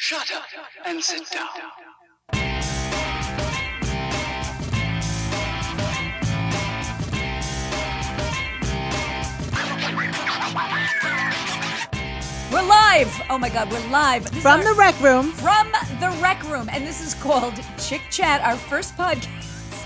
Shut up and sit down. We're live. Oh my God, we're live. From the rec room. From the rec room. And this is called Chick Chat, our first podcast.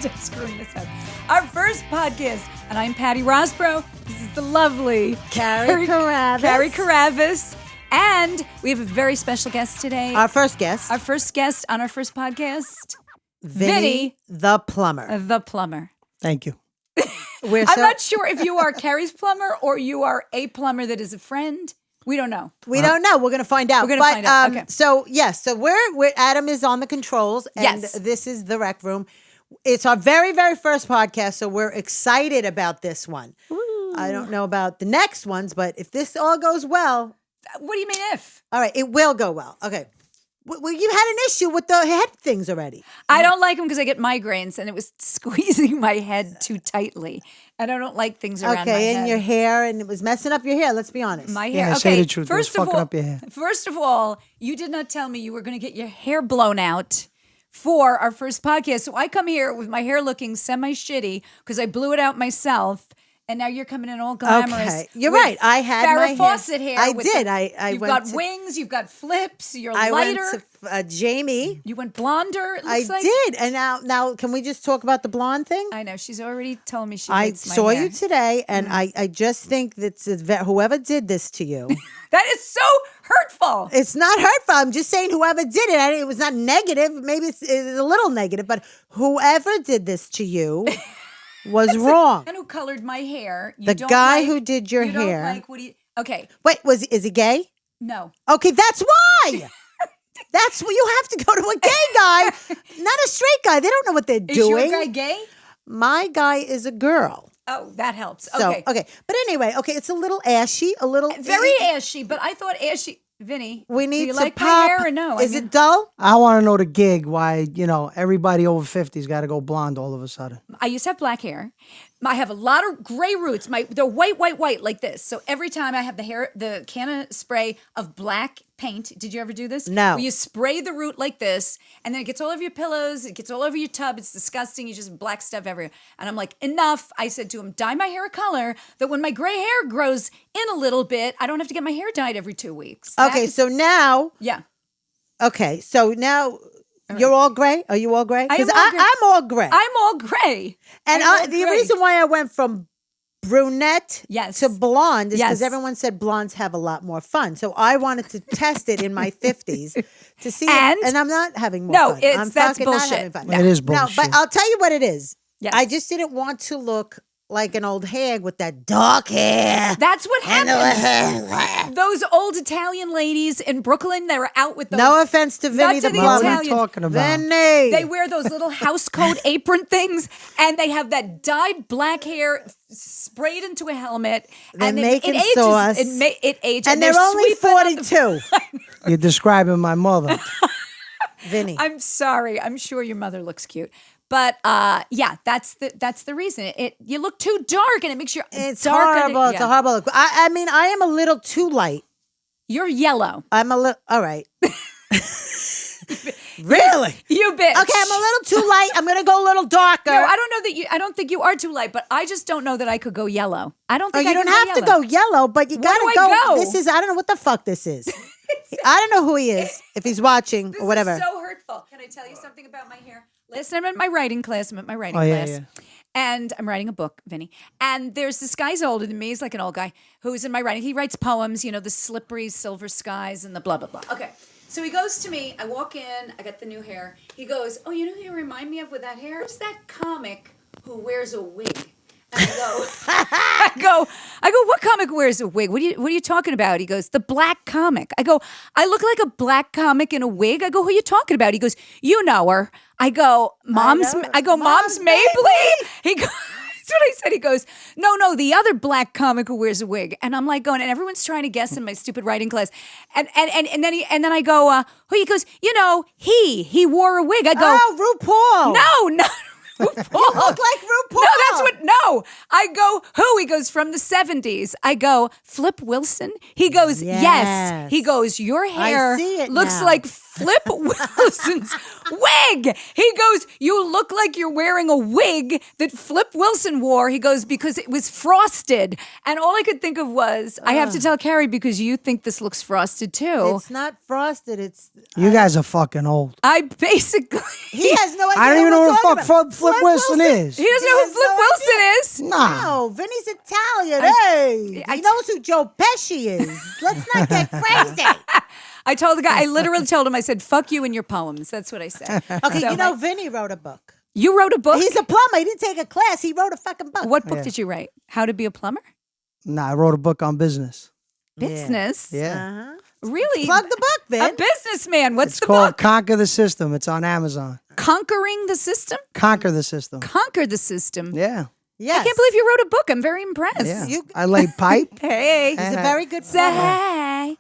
I'm screwing this up. Our first podcast. And I'm Patty Rosbrough. This is the lovely Carrie Carabas. Carrie Carabas. And we have a very special guest today. Our first guest. Our first guest on our first podcast. Vinnie the Plumber. The Plumber. Thank you. I'm I'm not sure if you are Carrie's plumber or you are a plumber that is a friend. We don't know. We don't know. We're going to find out. We're going to find out. Okay. So, yes. So, we're Adam is on the controls. And Yes. this is the rec room. It's our very, very first podcast. So, we're excited about this one. Ooh. I don't know about the next ones, but if this all goes well. What do you mean if? All right. It will go well. Okay. Well, you had an issue with the head things already. I don't like them because I get migraines and it was squeezing my head too tightly. And I don't like things around my head. And your hair, and it was messing up your hair. Let's be honest. My hair. Yeah, okay. say the truth. It was fucking up your hair. First of all, you did not tell me you were going to get your hair blown out for our first podcast. So I come here with my hair looking semi-shitty because I blew it out myself. And now you're coming in all glamorous. Okay, you're right. I had Farrah my hair. Fawcett hair. I with did. the- I you've went got to- wings. You've got flips. You're I lighter. went to Jamie. You went blonder. It I looks like. did, and now can we just talk about the blonde thing? I know she's already told me she I hates my saw hair. you today, and I just think that whoever did this to you, That is so hurtful. it's not hurtful. I'm just saying whoever did it. It was not negative. Maybe it's a little negative, but whoever did this to you was wrong. And who colored my hair? You The don't guy like- who did your you hair. Don't like what he? Okay, Wait, is he gay? no. Okay, that's why. That's why you have to go to a gay guy, not a straight guy. They don't know what they're Is doing. your guy gay? My guy is a girl. Oh, that helps. So, Okay, But anyway, it's a little ashy, a little very ashy. But I thought ashy. Vinny, We need do you to like pop. my hair or no? Is it dull? I want to know the gig why, everybody over 50's got to go blonde all of a sudden. I used to have black hair. I have a lot of gray roots. They're white like this. So every time I have the can of spray of black paint. Did you ever do this? No. Where you spray the root like this, and then it gets all over your pillows. It gets all over your tub. It's disgusting. You just black stuff everywhere. And I'm like, enough. I said to him, dye my hair a color that when my gray hair grows in a little bit, I don't have to get my hair dyed every 2 weeks. Okay, so now, Yeah. you're all gray? Are you all gray? I am Because all gray. I'm all gray. I'm all gray. And I'm all the gray. reason why I went from brunette Yes. to blonde is because Yes. everyone said blondes have a lot more fun. So I wanted to test it in my 50s to see And- and I'm not having more No, fun. it's- I'm that's fucking not bullshit. having fun. No. It is No, bullshit. but I'll tell you what it is. Yes. I just didn't want to look like an old hag with that dark hair. That's what And happens. Those old Italian ladies in Brooklyn, they were out with those. No offense to Vinnie to the the What are Plumber. we Italians. talking about? Vinnie. They wear those little house coat apron things, and they have that dyed black hair sprayed into a helmet. They're and making it ages, sauce. It ages. and they're only sweeping up the- 42. You're describing my mother. Vinnie. I'm sorry. I'm sure your mother looks cute. But yeah, that's the reason. You look too dark, and it makes your It's darker. horrible. It's a horrible look. I mean, I am a little too light. You're yellow. I'm a little, all right. Really? You bitch. Okay, I'm a little too light. I'm going to go a little darker. No, I don't know that you. I don't think you are too light, but I just don't know that I could go yellow. I don't Oh, think you I don't could have to yellow. go yellow, but you got do to I go? This is, I don't know what the fuck this is. I don't know who he is, if he's watching This or whatever. is so hurtful. Can I tell you something about my hair? Listen, I'm at my writing class. Oh, yeah, yeah. And I'm writing a book, Vinny. And there's this guy's older than me. He's like an old guy who's in my writing. He writes poems, the slippery silver skies and the blah, blah, blah. Okay. So he goes to me. I walk in. I got the new hair. He goes, oh, you know who you remind me of with that hair? It's that comic who wears a wig. And I go, what comic wears a wig? What are you talking about? He goes, the black comic. I go, I look like a black comic in a wig. I go, who are you talking about? He goes, you know her. I go, Mom's Mabley. He goes, that's what I said. He goes, no, the other black comic who wears a wig. And I'm like going, and everyone's trying to guess in my stupid writing class. And then I go, who? He goes, he wore a wig. I go, Oh, RuPaul. no. RuPaul. You look like RuPaul. No. I go, who? He goes, from the 70s. I go, Flip Wilson? He goes, yes. Yes. He goes, your hair see it looks now. like Flip Wilson's wig. He goes, you look like you're wearing a wig that Flip Wilson wore. He goes, because it was frosted. And all I could think of was, I have to tell Carrie because you think this looks frosted too. It's not frosted. It's You guys are fucking old. I basically, he has no idea. I don't even know who what the fuck Flip Wilson is. he doesn't know who Flip Wilson is. Nah. No, Vinny's Italian. Hey, he knows who Joe Pesci is. Let's not get crazy. I told the guy, I literally told him, I said, fuck you and your poems. That's what I said. Okay, So, Vinny wrote a book. you wrote a book? He's a plumber. He didn't take a class. He wrote a fucking book. What book did you write? How to be a plumber? Nah, I wrote a book on business. Business? Yeah. Really? Plug the book, Vin. A businessman. What's It's the called book? Conquer the System. It's on Amazon. Conquering the System? Conquer the System. Conquer the System. Yeah. Yes. I can't believe you wrote a book. I'm very impressed. Yeah. I lay pipe. Hey. He's a very good plumber. Say.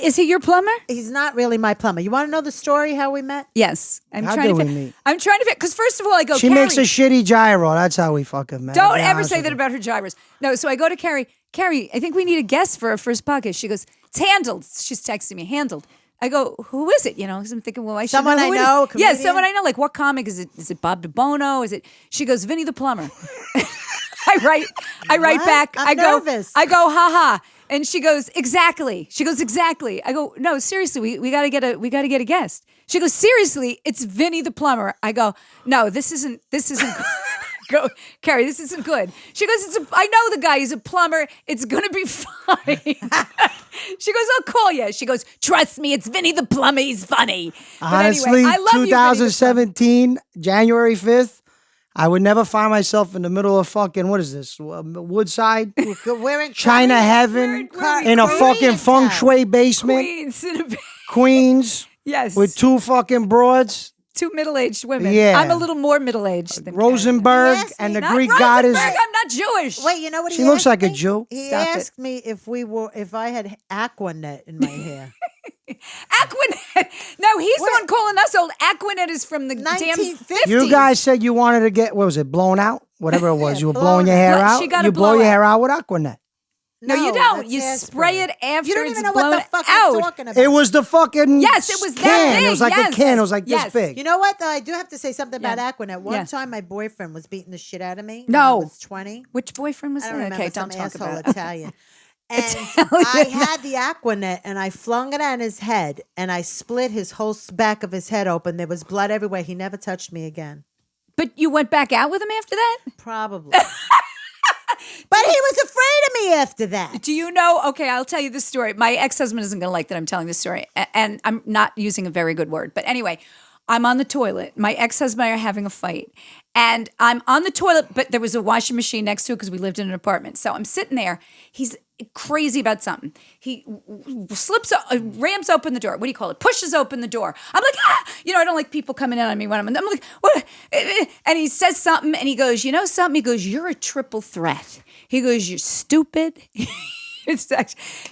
Is he your plumber? He's not really my plumber. You want to know the story how we met? Yes. I'm How trying do to we meet? I'm trying to fit because first of all I go, She Carrie, makes a shitty gyro. That's how we fucking met. don't to be ever honest say with that you. about her gyros. No, so I go to Carrie. Carrie, I think we need a guest for our first podcast. She goes, it's handled. She's texting me, handled. I go, who is it? You know, because I'm thinking, well, I should Someone know I who it know, is. Yeah, comedian? someone I know. Like, what comic is it? Is it Bob DeBono? Is it? She goes, Vinnie the Plumber. I write What? back. I'm I go, nervous. I go, haha. And she goes, exactly. She goes, exactly. I go, no, seriously, we gotta get a guest. She goes, seriously, it's Vinnie the Plumber. I go, no, this isn't go, Carrie, this isn't good. She goes, I know the guy, he's a plumber. It's gonna be fine. She goes, I'll call you. She goes, trust me, it's Vinnie the Plumber, he's funny. But Honestly, anyway, I love you, Vinnie the Plumber. 2017, January 5th, I would never find myself in the middle of fucking, what is this, Woodside? We're in China Heaven, in a fucking feng shui basement, Queens. Queens, Yes. with two fucking broads, two middle-aged women. Yeah. I'm a little more middle-aged than Rosenberg, Yes, and the not Greek Rosenberg, goddess. I'm not Jewish. Wait, you know what She he looks asked like a me? Jew. He Stop it. asked me if I had Aquanet in my hair. Aquanet. No, he's the one calling us old. Aquanet is from the damn 1950s. 50s. You guys said you wanted to get, what was it, blown out? Whatever it was. Yeah, You were blown blowing your hair out. out. She got a You blow your blowout. hair out with Aquanet. No, you don't. that's You hairspray. spray it after You don't it's even know blown what the fuck out. you're talking about. It was the fucking Yes, it was that can. big. It was like Yes. a can. It was like Yes. this big. You know what, though? I do have to say something about Yeah. Aquanet. One Yeah. time, my boyfriend was beating the shit out of me. No. when I was 20. Which boyfriend was I that? don't remember, Okay, don't some talk asshole about it. Italian. And Italian. I had the Aquanet, and I flung it on his head, and I split his whole back of his head open. There was blood everywhere. He never touched me again. But you went back out with him after that? Probably. But he was afraid of me after that. Do you know? Okay, I'll tell you this story. My ex-husband isn't going to like that I'm telling this story, and I'm not using a very good word. But anyway, I'm on the toilet. My ex-husband and I are having a fight, and I'm on the toilet, but there was a washing machine next to it because we lived in an apartment. So I'm sitting there. He's crazy about something. He rams open the door. What do you call it? Pushes open the door. I'm like, ah! You know, I don't like people coming in on me when I'm like, what? And he says something, and he goes, you know something? He goes, you're a triple threat. He goes, you're stupid.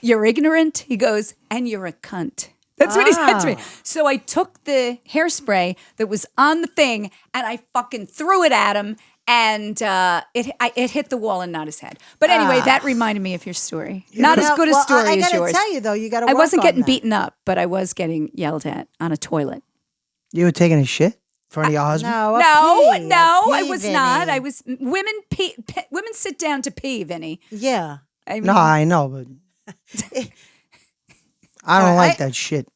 You're ignorant. He goes, and you're a cunt. That's what he said to me. So I took the hairspray that was on the thing and I fucking threw it at him, and it hit the wall and not his head. But anyway, that reminded me of your story. Not as good a story I as gotta yours. tell you though, you gotta. I work wasn't on getting that. beaten up, but I was getting yelled at on a toilet. You were taking a shit in front of your husband? No, a No, pee, no, a I pee, was Vinny. not. I was women pee. Women sit down to pee, Vinny. Yeah. I mean, No, I know, but I don't like that shit.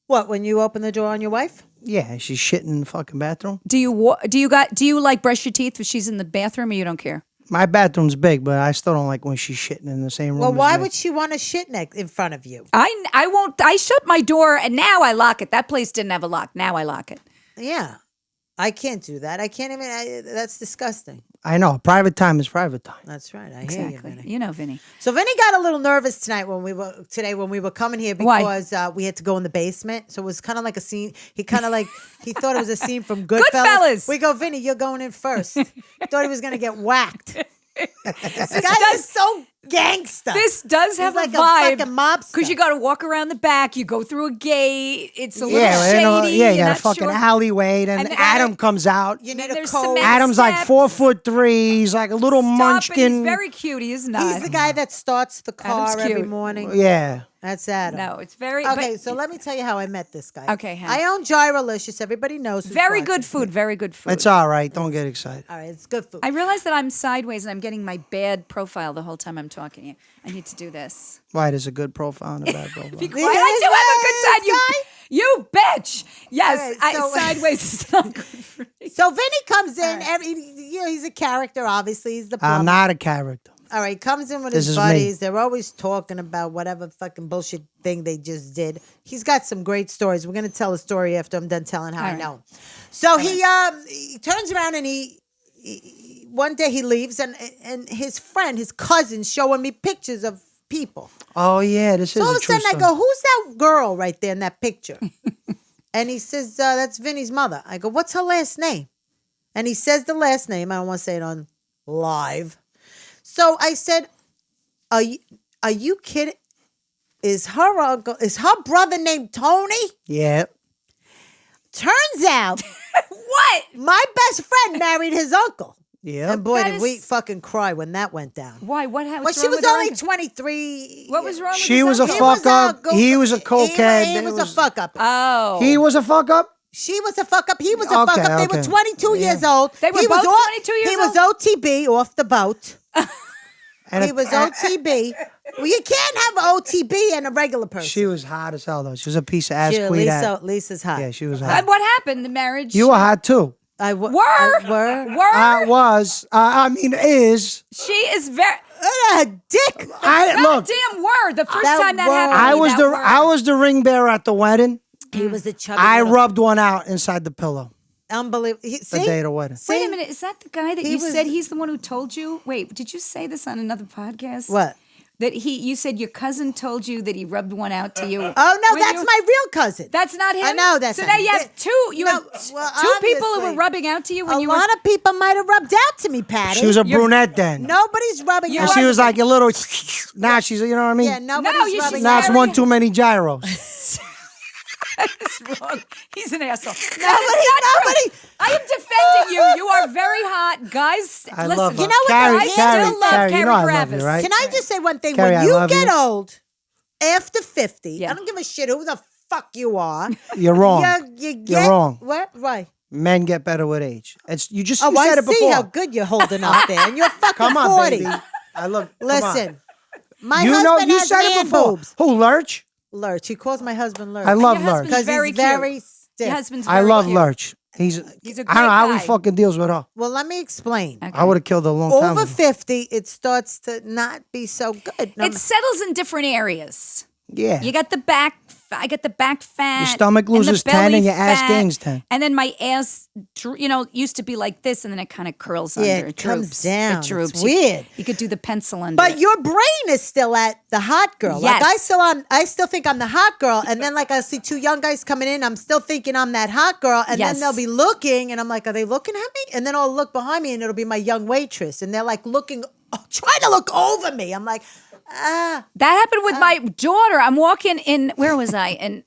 What, when you open the door on your wife? Yeah, she's shitting in the fucking bathroom. do you like brush your teeth when she's in the bathroom, or you don't care? My bathroom's big, but I still don't like when she's shitting in the same room. Well, as why me. would she want to shit in front of you? I won't. I shut my door and now I lock it. That place didn't have a lock. Now I lock it. Yeah. I can't do that. I can't even. That's disgusting. I know. Private time is private time. That's right. I hear you, Exactly. Vinny. You know, Vinny. So Vinny got a little nervous tonight when we were coming here Why? because we had to go in the basement. So it was kind of like a scene. He thought it was a scene from Goodfellas. Goodfellas. We go, Vinny, you're going in first. Thought he was gonna get whacked. This guy does- is so gangster. This does have He's like a vibe. fucking mobster. Because you got to walk around the back. You go through a gate. It's a little Yeah, shady. you You're got a not fucking sure. alleyway. Then And Adam comes out. You need There's a coat. cement. Adam's like steps. 4'3". He's like a little Stop it. munchkin. He's very cute. He is not. He's the guy that starts the car Adam's every cute. morning. Yeah. That's Adam. No, it's very Okay, but- so let me tell you how I met this guy. Okay, how? I own Gyrolicious. Everybody knows. who's very watching. good food. Very good food. It's all right. Don't get excited. All right, it's good food. I realize that I'm sideways and I'm getting my bad profile the whole time I'm talking to you. I need to do this. Why? There's a good profile and a bad profile. Be quiet. I do have a good side. You bitch. Yes, Okay, so- sideways is not good for me. So Vinny comes in. All right. He's a character. Obviously, he's the I'm plumber. not a character. All right, comes in with This his is me. buddies. They're always talking about whatever fucking bullshit thing they just did. He's got some great stories. We're gonna tell a story after I'm done telling how All I right. know him. So he turns around and he one day he leaves and his friend, his cousin, showing me pictures of people. Oh yeah, this So is all a of a true sudden I story. go, "Who's that girl right there in that picture?" And he says, "That's Vinny's mother." I go, "What's her last name?" And he says the last name. I don't want to say it on live. So I said, Are you kidding? Is her brother named Tony? Yeah. Turns out What? my best friend married his uncle. Yeah. And boy, That did is- we fucking cry when that went down. Why? What? Well, What's she wrong was with her only uncle? 23. What was wrong with She his was a uncle? fuck up. He was a He cokehead. was a fuck up. Oh. He was a fuck up. She was a fuck up. He was a fuck Okay, up. They were okay. 22 years old. They were He was both 22 years He was old? OTB off the boat. And He was OTB. Well, you can't have OTB and a regular person. She was hot as hell though. She was a piece of ass She- queen. Lisa's hot. Yeah, she was And hot. what happened? The marriage. You were hot too. Were? Were. I mean, is. She is very. Dick. I look. Damn word. The first That time that word. happened. I to me, was that the word. I was the ring bearer at the wedding. He was a chubby. I little- rubbed one out inside the pillow Unbelievable. the See? day of the wedding. Wait a minute. Is that the guy that He you was- said he's the one who told you? Wait, did you say this on another podcast? What? That you said your cousin told you that he rubbed one out to you. Oh no, when that's you- my real cousin. That's not him. I know that's so not now him. you have two. You No, have well, two people who were obviously. rubbing out to you when A you were. lot of people might have rubbed out to me, Patty. She was a You're- brunette then. Nobody's rubbing You out. And she are- was like a little. Now she's, you know what I mean? Yeah, nobody's No, you- rubbing she's Now out. it's one too many gyros. That's wrong. He's an asshole. Nobody. I am defending you. You are very hot, guys. I listen, love her. You know what Carrie, I still Carrie, love Carrie, Carrie you know I love Gravis. you, right? Can I just say one thing? Carrie, when I you love get you. old, after 50, Yeah. I don't give a shit who the fuck you are. You're wrong. You get, wrong. What? Right. Men get better with age. It's you just Oh, you I said it see before. how good you're holding up there, and you're fucking Come on, 40. baby. I look. come on. Listen, my You know husband you has said it man before. boobs. Who Lurch? Lurch. He calls my husband Lurch. I love Your Lurch. husband's because very he's cute. very stiff. Your husband's I very love cute. Lurch. He's a I great don't know how he guy. fucking deals with her. Well, let me explain. Okay. I would have killed her a long time Over ago. 50, it starts to not be so good. No, It settles in different areas. Yeah. You got the back. I get the back fat. Your stomach and the loses 10 belly and your ass fat, gains 10. And then my ass, used to be like this, and then it kind of curls Yeah, under. it comes droops. down. It It's droops. weird. You could do the pencil under. But it. your brain is still at the hot girl. Yes. Like I still think I'm the hot girl, and then like I see two young guys coming in, I'm still thinking I'm that hot girl, and Yes. then they'll be looking, and I'm like, are they looking at me? And then I'll look behind me, and it'll be my young waitress, and they're like looking, trying to look over me. I'm like, That happened with my daughter. I'm walking in. Where was I? In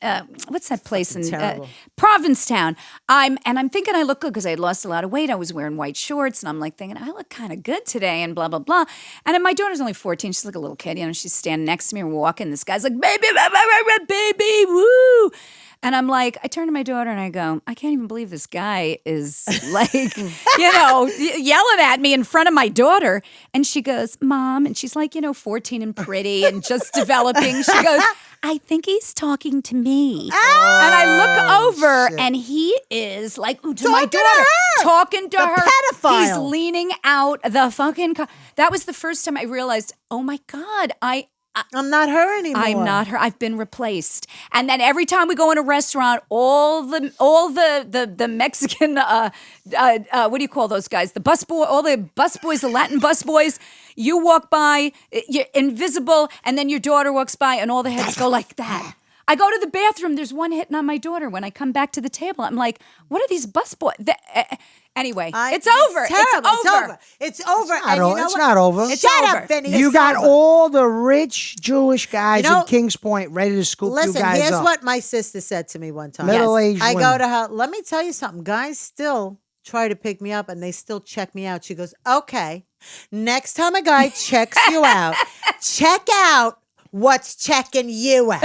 what's that place in terrible. Provincetown? I'm thinking I look good because I had lost a lot of weight. I was wearing white shorts, and I'm like thinking I look kind of good today, and blah blah blah. And then my daughter's only 14. She's like a little kid, she's standing next to me. We're walking. This guy's like, baby, baby, woo. And I'm like, I turn to my daughter and I go, I can't even believe this guy is like, yelling at me in front of my daughter. And she goes, Mom, and she's like, 14 and pretty and just developing. She goes, I think he's talking to me. And I look over and he is like, to my Talking to daughter, her. talking to The her. pedophile. He's leaning out the fucking car. That was the first time I realized, oh my God, I'm not her anymore. I'm not her. I've been replaced. And then every time we go in a restaurant, all the Mexican what do you call those guys? The busboy, all the busboys, the Latin busboys. You walk by, you're invisible, and then your daughter walks by, and all the heads go like that. I go to the bathroom. There's one hitting on my daughter. When I come back to the table, I'm like, "What are these busboys?" Anyway, it's over. Terrible. It's over. It's over. Not And o- you know it's what? not over. It's Shut over. up, Vinny. You It's got over. all the rich Jewish guys You know- in Kings Point ready to scoop you Listen, guys here's up. what my sister said to me one time. Middle-aged I go women. to her. Let me tell you something. Guys still try to pick me up, and they still check me out. She goes, "Okay, next time a guy checks you out, check out What's checking you out?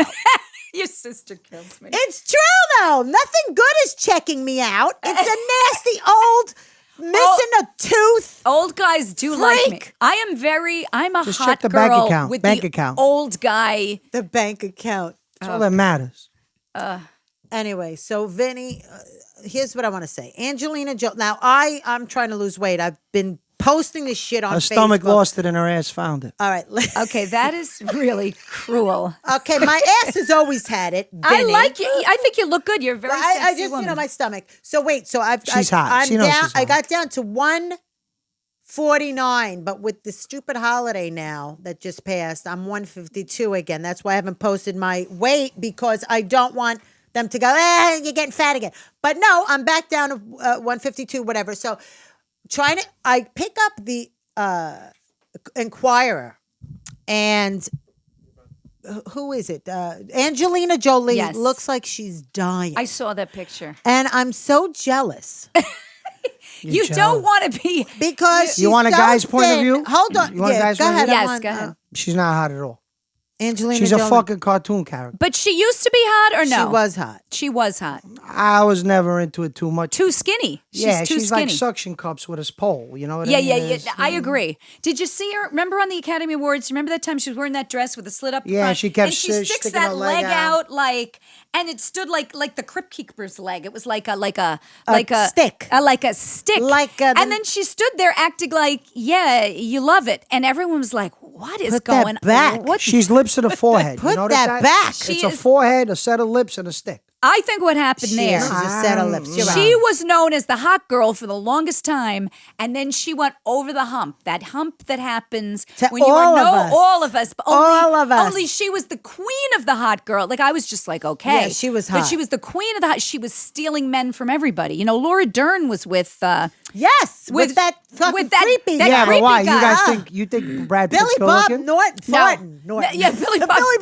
Your sister kills me. It's true, though. Nothing good is checking me out. It's a nasty old missing a tooth. Old guys do like me. Freak. I'm a Just hot check the girl bank account. with Bank the account. old guy. The bank account. That's all that matters. Anyway, so Vinny, here's what I want to say. Angelina Jolie. Now, I'm trying to lose weight. I've been posting this shit on Her Facebook. stomach lost it and her ass found it. All right. Okay, that is really cruel. Okay, my ass has always had it. I Vinny. like you. I think you look good. You're a very I sexy just, woman. my stomach. So wait, so She's hot. I'm She knows down. she's I hot. got down to 149, but with the stupid holiday now that just passed, I'm 152 again. That's why I haven't posted my weight because I don't want them to go, you're getting fat again. But no, I'm back down to 152, whatever. So I pick up the Inquirer, and who is it? Angelina Jolie Yes. looks like she's dying. I saw that picture. And I'm so jealous You jealous. Oh. don't want to be. because You want a she's so guy's point of thin. view? Hold on. You want a Yeah, guy's go point of ahead. view? I Yes, want, go ahead. She's not hot at all. Angelina She's Jolie. a fucking cartoon character. But she used to be hot or no? She was hot. She was hot. I was never into it too much. Too skinny. yeah, too she's skinny. like suction cups with a pole. You know what Yeah, I mean? yeah, yeah. It's- I agree. Did you see her? Remember on the Academy Awards? Remember that time she was wearing that dress with a slit up? Yeah, front? she kept and she sticks sticking that her leg leg out. out and it stood like the Crypt Keeper's leg. It was like a stick. like a stick. And then she stood there acting like, yeah, you love it, and everyone was like, what is Put that going back. on? What? She's lips to the forehead. Put you notice that back. She It's a is- forehead, a set of lips, and a stick. I think what happened She there. is. She's a set of lips. You're right. She was known as the hot girl for the longest time, and then she went over the hump. That hump that happens To when you all are of us. all of us, but All of us. Only she was the queen of the hot girl. Like I was just like, okay, Yeah, she was but hot. she was the queen of the hot. She was stealing men from everybody. You know, Laura Dern was with Yes, with that fucking with that- creepy that guy. Yeah, but creepy why? guy. You guys Ah. think Brad Pitt's Billy good Bob looking? Thornton. No. Yeah, Billy Bob. Billy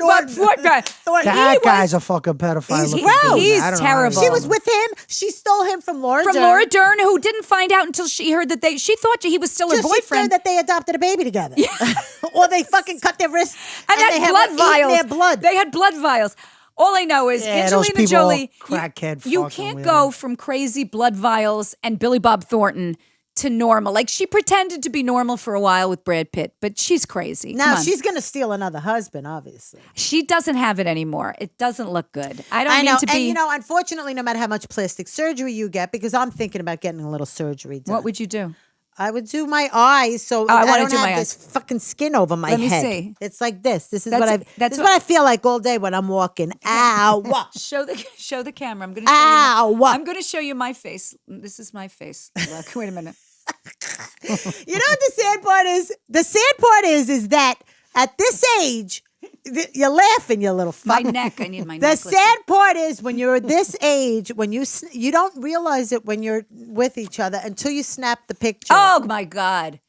Bob Thornton. Thornton. That guy's a fucking pedophile. He's looking gross. dude. He's I don't know how terrible. he- She was with him. She stole him from Laura From Dern. Laura Dern, who didn't find out until she heard that she thought he was still her Till she boyfriend. said that they adopted a baby together. Or they fucking cut their wrists and they had have blood eaten vials. their blood. They had blood vials. All I know is Yeah, those Angelina people all Jolie. crackhead You fucking can't weirdo. go from crazy blood vials and Billy Bob Thornton to normal. Like she pretended to be normal for a while with Brad Pitt, but she's crazy. Now Come on. she's gonna steal another husband, obviously. She doesn't have it anymore. It doesn't look good. I don't I know, mean to be. and you know, unfortunately, no matter how much plastic surgery you get, because I'm thinking about getting a little surgery done. what would you do? I would do my eyes so I I wanna don't do have my this fucking skin over my Let me head. see. It's like this. This is That's- what that's this is what- what I feel like all day when I'm walking. Ow. Show the camera. I'm going to show Ow. you. I'm going to show you my face. This is my face. Look, wait a minute. You know what the sad part is? The sad part is that at this age, you're laughing, you little My fuck. neck. I need my The neck. sad part is when you're this age, when you don't realize it when you're with each other until you snap the picture. Oh my God.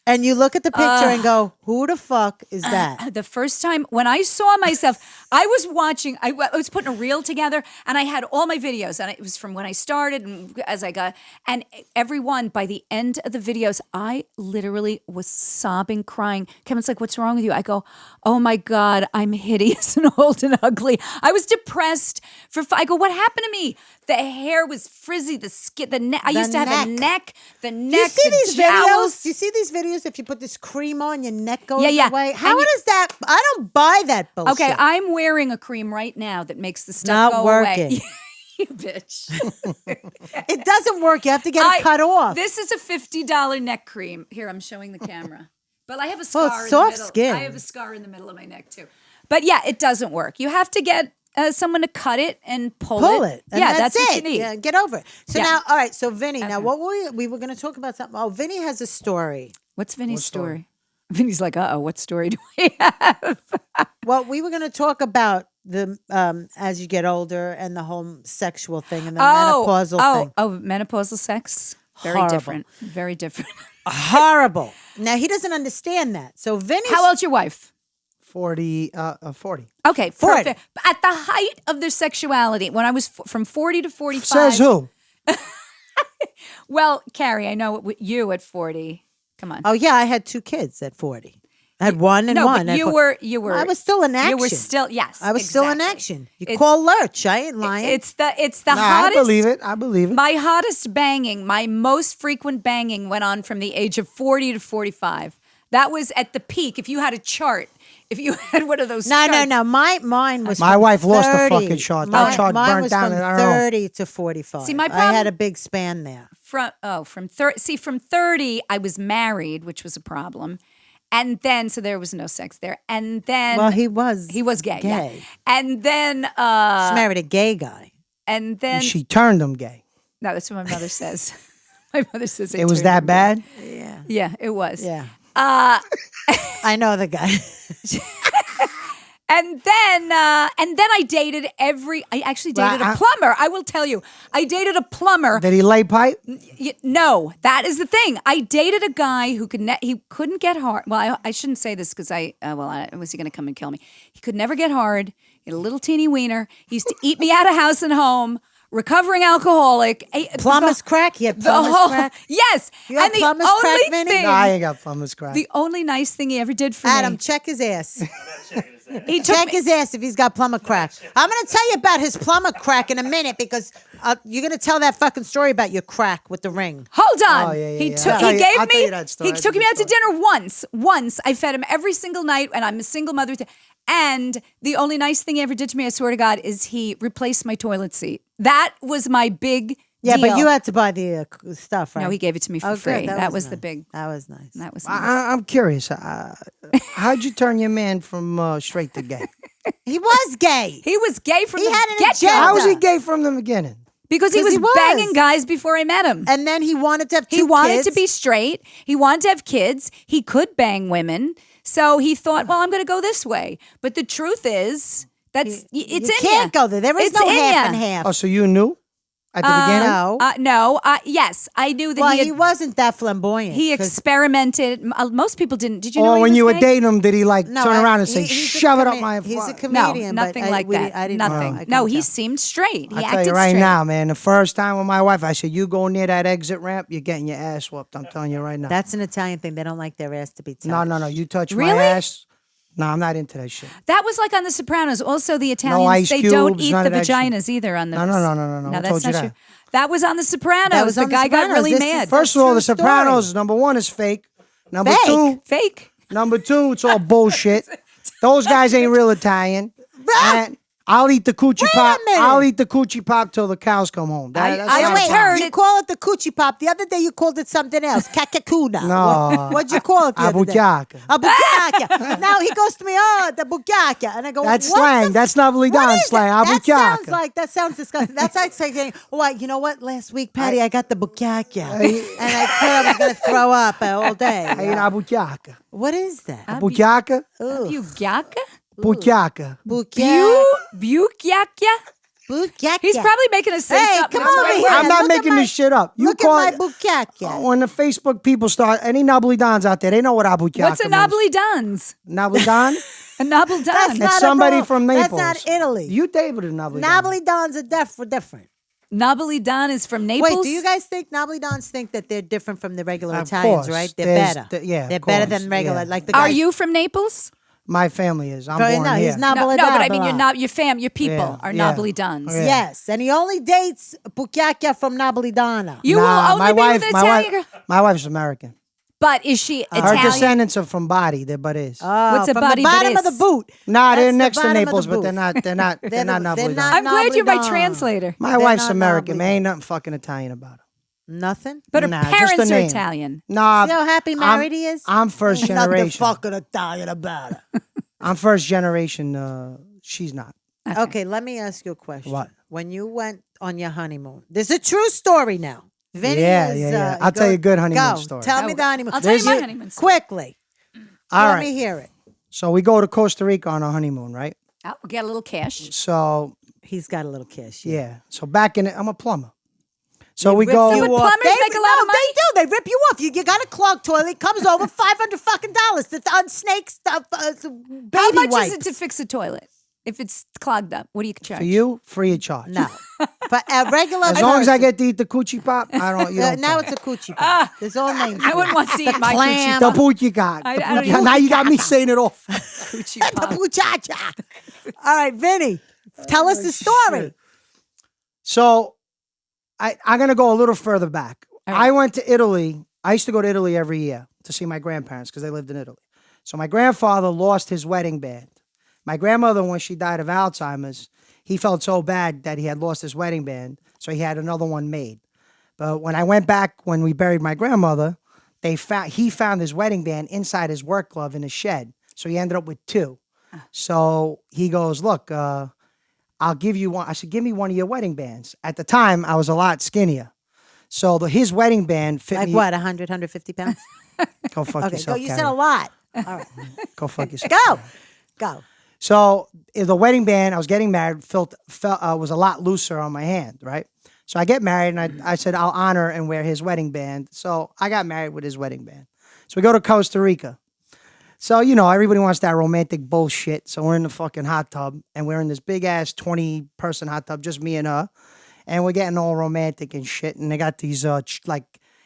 And you look at the picture and go, who the fuck is that? The first time when I saw myself, I was watching, I was putting a reel together and I had all my videos and it was from when I started and as I got, and everyone by the end of the videos, I literally was sobbing, crying. Kevin's like, what's wrong with you? I go, oh my God, I'm hideous and old and ugly. I was depressed I go, what happened to me? The hair was frizzy, the skin, the neck. I used to have a neck, the neck, Do you see the these jowls. videos? Do you see these videos if you put this cream on, your neck goes Yeah. away? And How does that? I don't buy that bullshit. Okay, I'm wearing a cream right now that makes the stuff Not go working. away. You bitch. It doesn't work. You have to get it cut off. This is a $50 neck cream. Here, I'm showing the camera. But I have a scar Well, it's in the soft middle. skin. I have a scar in the middle of my neck too. But yeah, it doesn't work. You have to get someone to cut it and pull it. And Yeah, that's what it. you need. Yeah, get over it. So Yeah. now, all right. So Vinny, now Okay. what we were going to talk about something. Oh, Vinny has a story. What's Vinny's What story? story? Vinny's like, uh-oh, what story do we have? Well, we were going to talk about the as you get older and the whole sexual thing and the menopausal thing. Menopausal sex? Very Horrible. different. Very different. Horrible. Now he doesn't understand that. So Vinny, How old's your wife? 40. Okay, 40. perfect. At the height of their sexuality, when I was from 40 to 45. Says who? Well, Carrie, I know you at 40. Come on. Oh yeah, I had 2 kids at 40. I had one and No, one. but you were. I was still in action. You were still yes. I was still in exactly. action. You It's- call Lurch. I ain't lying. It's the Nah, hottest. I believe it. I believe it. My hottest banging, my most frequent banging went on from the age of 40 to 45. That was at the peak. If you had a chart, if you had one of those No. charts. Mine was. My from wife lost a 30. fucking chart. That chart mine burnt was down, from and I don't know. 30 to 45. See, my I problem- had a big span there. From 30. See, from 30, I was married, which was a problem. And then, so there was no sex there. And then. Well, he was gay. Yeah. gay. And then. She married a gay guy. And then. She turned him gay. No, that's what my mother says. My mother says It was that bad? Yeah. Yeah, it was. Yeah. I know the guy. And then I dated I actually dated Well, a plumber. I will tell you, I dated a plumber. Did he lay pipe? No, that is the thing. I dated a guy who he couldn't get hard. Well, I shouldn't say this because was he going to come and kill me? He could never get hard. He had a little teeny wiener. He used to eat me out of house and home. Recovering alcoholic. Plumber's crack? He had plumber's crack? Yes. You had And the plumber's only crack, Vinny? thing, No, I ain't got plumber's crack. the only nice thing he ever did for Adam, me. check his ass. He took Check me, his ass if he's got plumber crack. I'm going to tell you about his plumber crack in a minute because you're going to tell that fucking story about your crack with the ring. Hold on. Oh, yeah, He yeah. took. I'll tell He you- gave I'll tell me. you that story. He That's took a me good out to dinner once. Once I fed him every single night, and I'm a single mother. And the only nice thing he ever did to me, I swear to God, is he replaced my toilet seat. That was my big. Yeah, deal. but you had to buy the stuff, right? No, he gave it to me for Oh, good. free. That was nice. the big. That was nice. That was. Nice. I'm curious. How'd you turn your man from straight to gay? He was gay. He was gay from He the had an get-go. agenda. How was he gay from the beginning? Because he 'Cause was, he was. banging guys before I met him. And then he wanted to have He two wanted kids. to be straight. He wanted to have kids. He could bang women. So he thought, well, I'm going to go this way. But the truth is, it's You in can't ya. go there. There is It's no in half ya. and half. Oh, so you knew at the beginning? No. No. Yes, I knew that Well, he he wasn't that flamboyant. he 'cause- experimented. Most people didn't. Did you know Or he when was you were gay? dating him, did he turn around and say, he's a shove it up comed- my He's a fuck? No, comedian. but nothing I- like we- that. I didn't Nothing. know. I No, couldn't he tell. seemed straight. He I'll acted tell you right straight. now, man, the first time with my wife, I said, you go near that exit ramp, you're getting your ass whooped. I'm telling you right now. That's an Italian thing. They don't like their ass to be touched. No. You touch Really? my ass. No, I'm not into that shit. That was like on The Sopranos. Also, the Italians ice they don't cubes, eat none the of that shit. vaginas either. On the No. No, Who that's told you not that? true. That was on The Sopranos. That was The on The guy got Sopranos. really This is- mad. First of all, The true story. Sopranos, number one, is fake. Number Fake? two, Fake. it's all bullshit. Those guys ain't real Italian. And I'll eat the coochie Wait a pop. minute. I'll eat the coochie pop till the cows come home. I That's don't not Wait, Italian. heard you it. call it the coochie pop. The other day you called it something else. Kakakuna. No. What'd you call it the other day? Abucchiacca. A bucchiacca. Now he goes to me, oh, the bucchiacca. And I go, That's what slang. the That's Napoli What Don is slang. that? Abucchiacca. That sounds disgusting. That's like saying, oh, you know what? Last week, Patty, I got the bucchiacca. And I thought I was going to throw up all day. I eat abucchiacca. What is that? Abucchiacca? Bucchiacca? Bucchiacca. Bucchiacca. Bucchiacca? Bucchiacca. He's probably making us say Hey, something. come that's over right. here. I'm not Look at making my- this shit up. You Look call at it. my bucchiacca. When the Facebook people start, any Napoli Dons out there, they know what abucchiacca What's a means. Nobly Duns? Napoli Don? A Nobble That's Dun. not It's a somebody ball. from That's Naples. not Italy. You dated a Napoli Don. Nobly Dons are different. Nobly Dun is from Naples. Wait, do you guys think Nobly Dons think that they're different from the regular Of Italians, course. right? They're There's better. yeah, of they're better course. than regular. Yeah. Like the Are guys. you from Naples? My family is. I'm No, born no, here. he's not. No, Nobly but I mean, Dons. your people Yeah, are yeah. Nobly Duns. Yeah. Yes, and he only dates Bucchiacca from Napolitana. You will only my be wife, with an my Italian wife, girl. my wife's American. But is she Her Italian? descendants are from Bari. They're Baris. What's a from body the bottom but of the is? boot. Nah, they're That's the next to bottom of the Naples, but boot. they're not. They're not. They're not Napoli Don. I'm glad you're my Nobly Dun. translator. My They're wife's not American. Nobly Man, ain't nothing fucking Italian about her. Nothing. But her Nah, just the parents are name. Italian. Nah, See how happy married he is? I'm first Ain't nothing generation. fucking Italian about it. I'm first generation. She's not. Okay, let me ask you a question. What? When you went on your honeymoon, this is a true story now. Vinny Yeah, is, yeah, yeah. I'll tell you a good honeymoon story. Tell me the honeymoon. I'll tell you my There's- honeymoon story. Quickly. All Let right. me hear it. So we go to Costa Rica on our honeymoon, right? I'll get a little cash. So He's got a little kiss. yeah. So back in it, I'm a plumber. So we Rip go. you But off. plumbers make a lot of money? They do. They rip you off. You got a clogged toilet. Comes over $500 fucking dollars. On snake stuff. Baby How much wipes. is it to fix a toilet if it's clogged up? What do you charge? For you, free of charge. No. For a regular As long as I person. get to eat the coochie pop, I don't. You don't Now pay. it's a coochie pop. There's all names. No one wants to eat my clam. The coochie poochie cock. I The don't poochie- even- Now you got me saying it off. coochie The pop. muchacha. All right, Vinny, tell us the story. shit. So I'm going to go a little further back. All right. I went to Italy. I used to go to Italy every year to see my grandparents because they lived in Italy. So my grandfather lost his wedding band. My grandmother, when she died of Alzheimer's, he felt so bad that he had lost his wedding band, so he had another one made. But when I went back, when we buried my grandmother, he found his wedding band inside his work glove in his shed. So he ended up with two. So he goes, look, I'll give you one. I said, give me one of your wedding bands. At the time, I was a lot skinnier. So his wedding band fit Like me. what, 100, 150 pounds? Go fuck Okay, go. yourself, You Carrie. said a lot. All right, Go fuck yourself. go. So the wedding band, I was getting married, was a lot looser on my hand, right? So I get married, and I said, I'll honor and wear his wedding band. So I got married with his wedding band. So we go to Costa Rica. So, everybody wants that romantic bullshit. So we're in the fucking hot tub, and we're in this big-ass 20-person hot tub, just me and her. And we're getting all romantic and shit. And they got these,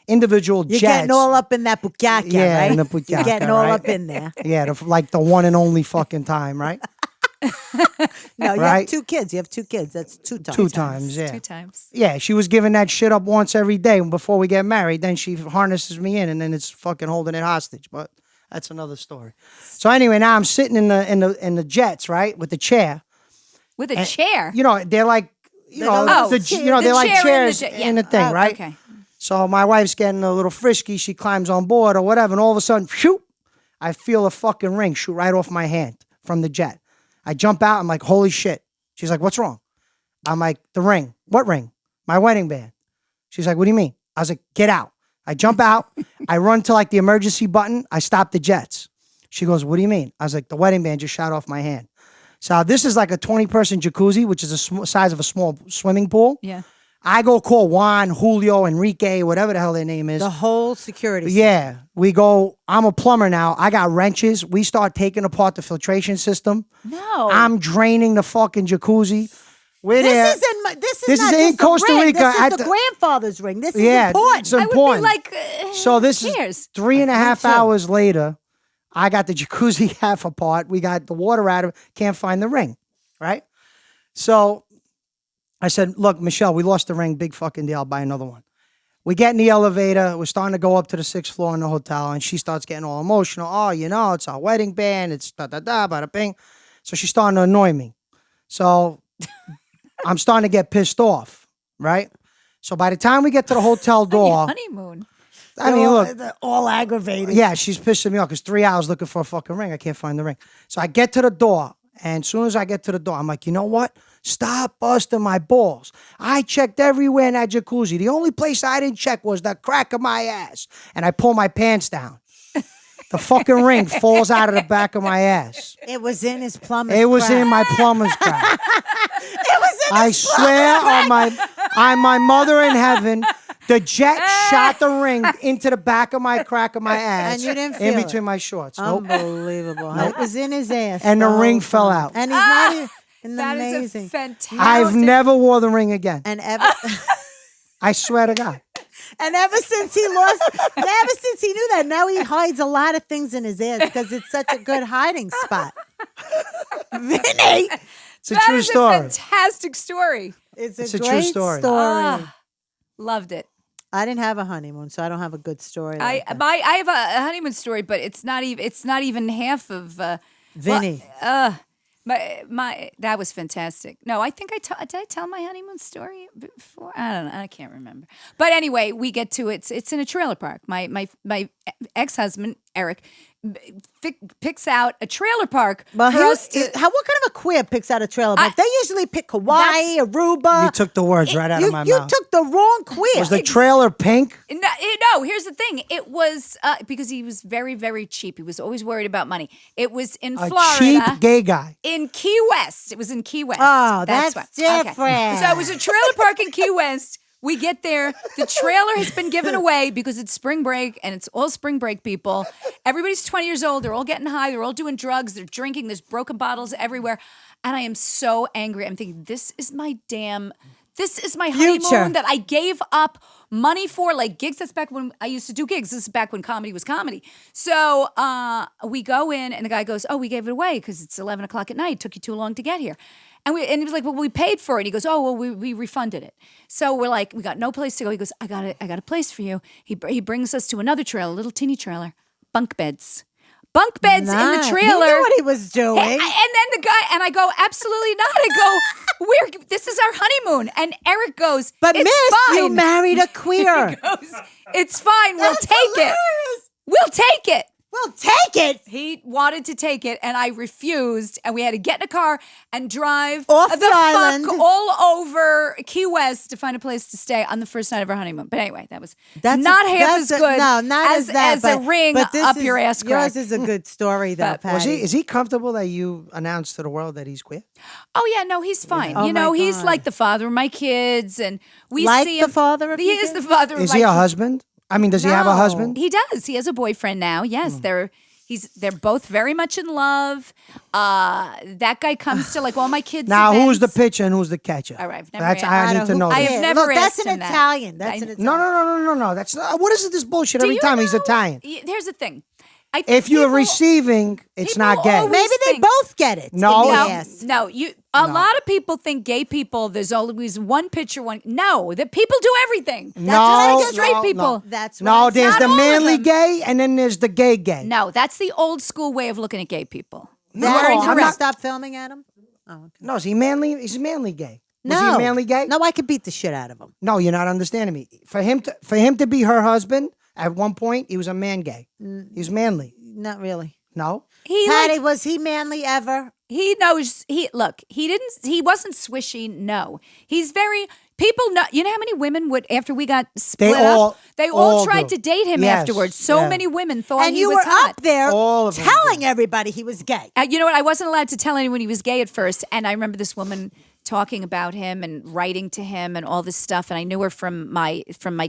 individual You're jets. getting all up in that bukkake, Yeah, right? in the You're bukkake, getting all right? up in there. Yeah, the one and only fucking time, right? No, you have Right? 2 kids. You have 2 kids. That's 2 times. 2 times, yeah. 2 times. Yeah, she was giving that shit up once every day before we get married. Then she harnesses me in, and then it's fucking holding it hostage. But that's another story. So anyway, now I'm sitting in the jets, right, with the chair. With a chair. They're like, don't- the they're like chair in the chairs jet, yeah. in the thing, Oh, right? okay. So my wife's getting a little frisky. She climbs on board or whatever, and all of a sudden, phew, I feel a fucking ring shoot right off my hand from the jet. I jump out. I'm like, holy shit. She's like, what's wrong? I'm like, the ring. What ring? My wedding band. She's like, what do you mean? I was like, get out. I jump out. I run to like the emergency button. I stop the jets. She goes, what do you mean? I was like, the wedding band just shot off my hand. So this is like a 20-person jacuzzi, which is the size of a small swimming pool. Yeah. I go call Juan, Julio, Enrique, whatever the hell their name is. The whole security. Yeah, we go. I'm a plumber now. I got wrenches. We start taking apart the filtration system. No. I'm draining the fucking jacuzzi. We're there. This is This not is in just a Costa ring. Rica This is at the the- grandfather's ring. This is Yeah, important. it's I would be important. like, So this is cheers. 3.5 too. hours later. I got the jacuzzi half apart. We got the water out of it. Can't find the ring, right? So I said, look, Michelle, we lost the ring. Big fucking deal. I'll buy another one. We get in the elevator. We're starting to go up to the 6th floor in the hotel, and she starts getting all emotional. Oh, it's our wedding band. It's da-da-da, bada-bing. So she's starting to annoy me. So I'm starting to get pissed off, right? So by the time we get to the hotel door, honeymoon. I mean, look, They're all aggravated. yeah, she's pissing me off because 3 hours looking for a fucking ring. I can't find the ring. So I get to the door, and as soon as I get to the door, I'm like, you know what? Stop busting my balls. I checked everywhere in that jacuzzi. The only place I didn't check was the crack of my ass. And I pull my pants down. The fucking ring falls out of the back of my ass. It was in his plumber's It was crack. in my plumber's crack. It was in I his swear on my mother in heaven, the jet shot the ring into the back of my crack of my ass. And you didn't in feel it? between my shorts. Nope. Unbelievable. It was in his ass. And the whole ring fell time. out. And he's not even. Isn't That is amazing? a fantastic. I've never wore the ring again. And ever, I swear to God. and ever since he lost, and ever since he knew that, now he hides a lot of things in his ass because it's such a good hiding spot. Vinny, It's a That true is story. a fantastic story. it's It's a true great story. Ah, loved it. I didn't have a honeymoon, so I don't have a good story. I Like that. have a honeymoon story, but it's not even half of Vinny. my that was fantastic. No, I think did I tell my honeymoon story before? I don't know. I can't remember. But anyway, we get to it's in a trailer park. My ex-husband Eric picks out a trailer park Well, for us to. what kind of a queer picks out a trailer park? They usually pick Hawaii, Aruba. You took the words right out of my You mouth. took the wrong queer. Was the trailer pink? No, here's the thing. It was because he was very, very cheap. He was always worried about money. It was in A Florida. cheap gay guy. In Key West. It was in Key West. Oh, that's why. different. So it was a trailer park in Key West. We get there. The trailer has been given away because it's spring break and it's all spring break people. Everybody's 20 years old. They're all getting high. They're all doing drugs. They're drinking. There's broken bottles everywhere. And I am so angry. I'm thinking, this is my damn This is my Future. honeymoon that I gave up money for, like gigs. That's back when I used to do gigs. This is back when comedy was comedy. So we go in, and the guy goes, "Oh, we gave it away because it's 11 o'clock at night. It took you too long to get here." And he was like, "Well, we paid for it." He goes, "Oh, well, we refunded it." So we're like, "We got no place to go." He goes, "I got a place for you." He brings us to another trailer, a little teeny trailer, bunk beds. Bunk beds in the Nice. trailer. He knew what he was doing. And then the guy, and I go, absolutely not. I go, this is our honeymoon. And Eric goes, But it's miss, fine. you married a queer. He goes, it's fine. We'll That's take hilarious. it. We'll take it. We'll take it. He wanted to take it, and I refused. And we had to get in a car and drive Off the the island. fuck all over Key West to find a place to stay on the first night of our honeymoon. But anyway, that was not half as good as a ring but this up is, your ass crack. Yours is a good story, though, But- Patty. Is he comfortable that you announced to the world that he's queer? Oh yeah, no, he's fine. Oh, you know, my he's God. like the father of my kids, and we Like see the him. father of he your is kids? the father of Is my he a kids. husband? I mean, does he have a No. husband? He does. He has a boyfriend now. Yes, they're both very much in love. That guy comes to like all my kids. Now, who's the events. pitcher and who's the catcher? All right, I've never That's asked- I need to know. I this. have never Look, that's asked an him that. Italian. That's an Italian. No. That's not. What is it? This bullshit Do every you time he's know- Italian. Here's the thing. I think If you're people- receiving, it's people not gay. always Maybe they think- both get it. No. in the No, ass. no, a lot of people think gay people. There's always one picture. No, that people do everything. No, That's like straight no, people. no. That's what No, I there's said. the Not all of manly them. gay, and then there's the gay. No, that's the old school way of looking at gay people. No, You are I'm incorrect. not- Stop filming, Adam. Oh, okay. No, is he manly? He's manly gay. No, Was he manly gay? No, I could beat the shit out of him. No, you're not understanding me. For him to be her husband at one point, he was a man gay. He was manly. Not really. No, He Patty, like, was he manly ever? he knows. He wasn't swishy. No, he's very. People know. You know how many women would after we got split up? They all tried do. to date him Yes, afterwards. So yeah. many women thought And he you was were hot. up there All of them telling everybody he was gay. You know what? I wasn't allowed to tell anyone he was gay at first. And I remember this woman talking about him and writing to him and all this stuff. And I knew her from my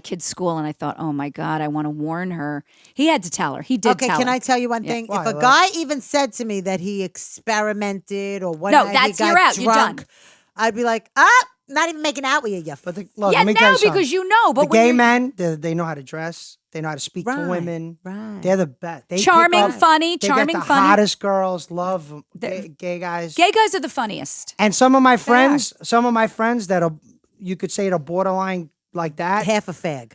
kids' school. And I thought, oh my God, I want to warn her. He had to tell her. He did Okay, tell can her. I tell you one thing? Why? If a What? guy even said to me that he experimented or one No, night that's- he got you're out. You're drunk, done. I'd be like, not even making out with you. You but look, Yeah, let me tell now you something. because you know. But the when gay you're men, they know how to dress. They know how to speak to Right, women. right. They're the best. They Charming, pick up- funny, they charming, get the funny. hottest girls. Love 'em. Gay guys. gay guys are the funniest. And some of my friends that are, you could say, the borderline like that. half a fag.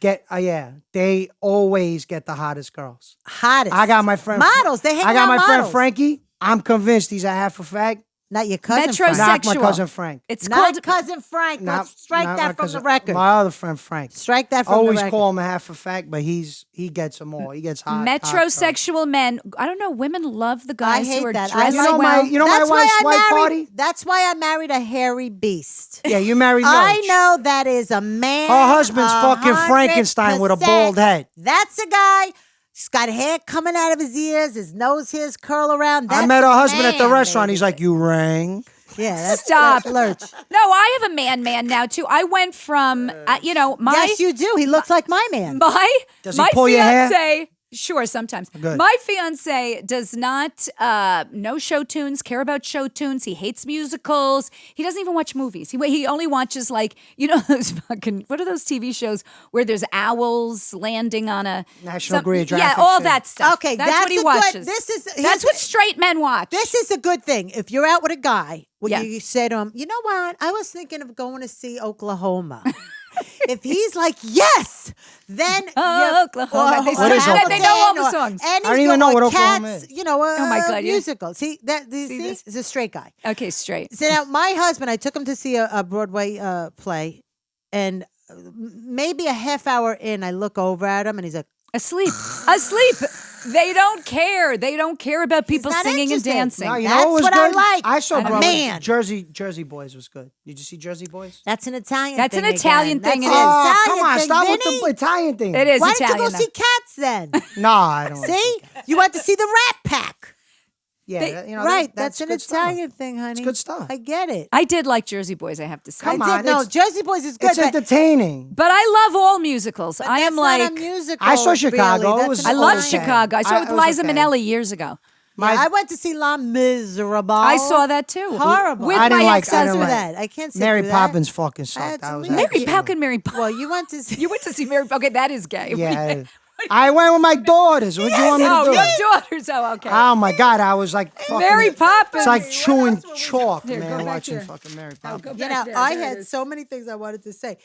They always get the hottest girls. Hottest. I got my friend models. They hang I got out my friend models. Frankie. I'm convinced he's a half a fag. Not your cousin Metrosexual. Frank. Not my cousin Frank. It's Not called cousin Frank. Not- Let's strike not that my from cousin- the record. My other friend Frank. Strike that from Always the record. call him a half a fag, but he gets them all. He gets hot. hot girls. metrosexual men. I don't know. Women love the I guys hate who are that. dressed You know well. you know my That's why wife's I white married, party? That's why I married a hairy beast. Yeah, you married I Roach. know that is a man. Her husband's fucking 100%. Frankenstein with a bald head. That's a guy. He's got hair coming out of his ears. His nose hairs curl around. I That's met her a husband at the man, restaurant. baby. He's like, you rang. Yeah, that's Stop. that's Lurch. No, I have a man now too. I went from my Yes, you do. He looks like my man. Does he my pull your hair? fiance. Sure, sometimes. Good. My fiance does not know show tunes, care about show tunes. He hates musicals. He doesn't even watch movies. He only watches those fucking, what are those TV shows where there's owls landing on a National Geographic Yeah, all shit. that stuff. Okay, that's that's what he a good- watches. here's That's what straight men watch. This is a good thing. If you're out with a guy, Yeah. you say to him, you know what? I was thinking of going to see Oklahoma. If he's like, yes, then Oklahoma. They What is Oklahoma? They know all the songs. And I don't even know what Oklahoma is. Oh my God, yeah. musical. See that? See, this? it's a straight guy. Okay, straight. So now, my husband, I took him to see a Broadway play, and maybe a half hour in, I look over at him, and he's like, Asleep. They don't care. They don't care about people not singing and interested. dancing. No, you That's know what was what I good? like. I saw I don't Broadway. Man. Jersey Boys was good. Did you see Jersey Boys? that's an Italian That's thing. an Italian again. thing, That's it an is. Oh, Italian come on, thing, stop with Vinny. the Italian thing. It is Why don't Italian. you go though. see Cats then? No, I don't. See? You went to see the Rat Pack. Yeah, They- you know, Right, that's an good stuff. Italian thing, honey. It's good stuff. I get it. I did like Jersey Boys, I have to say. Come I on, did. No, it's- Jersey Boys is good. It's but entertaining. But I love all musicals. I that's am not like, a musical. I saw Chicago. Really. It was- That's I an love old- okay. Chicago. I saw it with it was Liza okay. Minnelli years ago. I went to see La Miserable. I saw that too. Horrible. With I didn't my like- I ex-husband. didn't like- that. I can't sit Mary through Poppins fucking I sucked. had That some was Mary actually- How can Mary Poppins? Well, you went to see. You went to see Mary. Okay, that is gay. Yeah. I went with my daughters. What do you want me to Oh, do? your daughters. Oh, okay. Oh my God, I was like fucking, Mary Poppins. It's like chewing chalk, Here, go man, back watching here. fucking Mary Oh, Poppins. go You back know, there. I There it had is. so many things I wanted to say.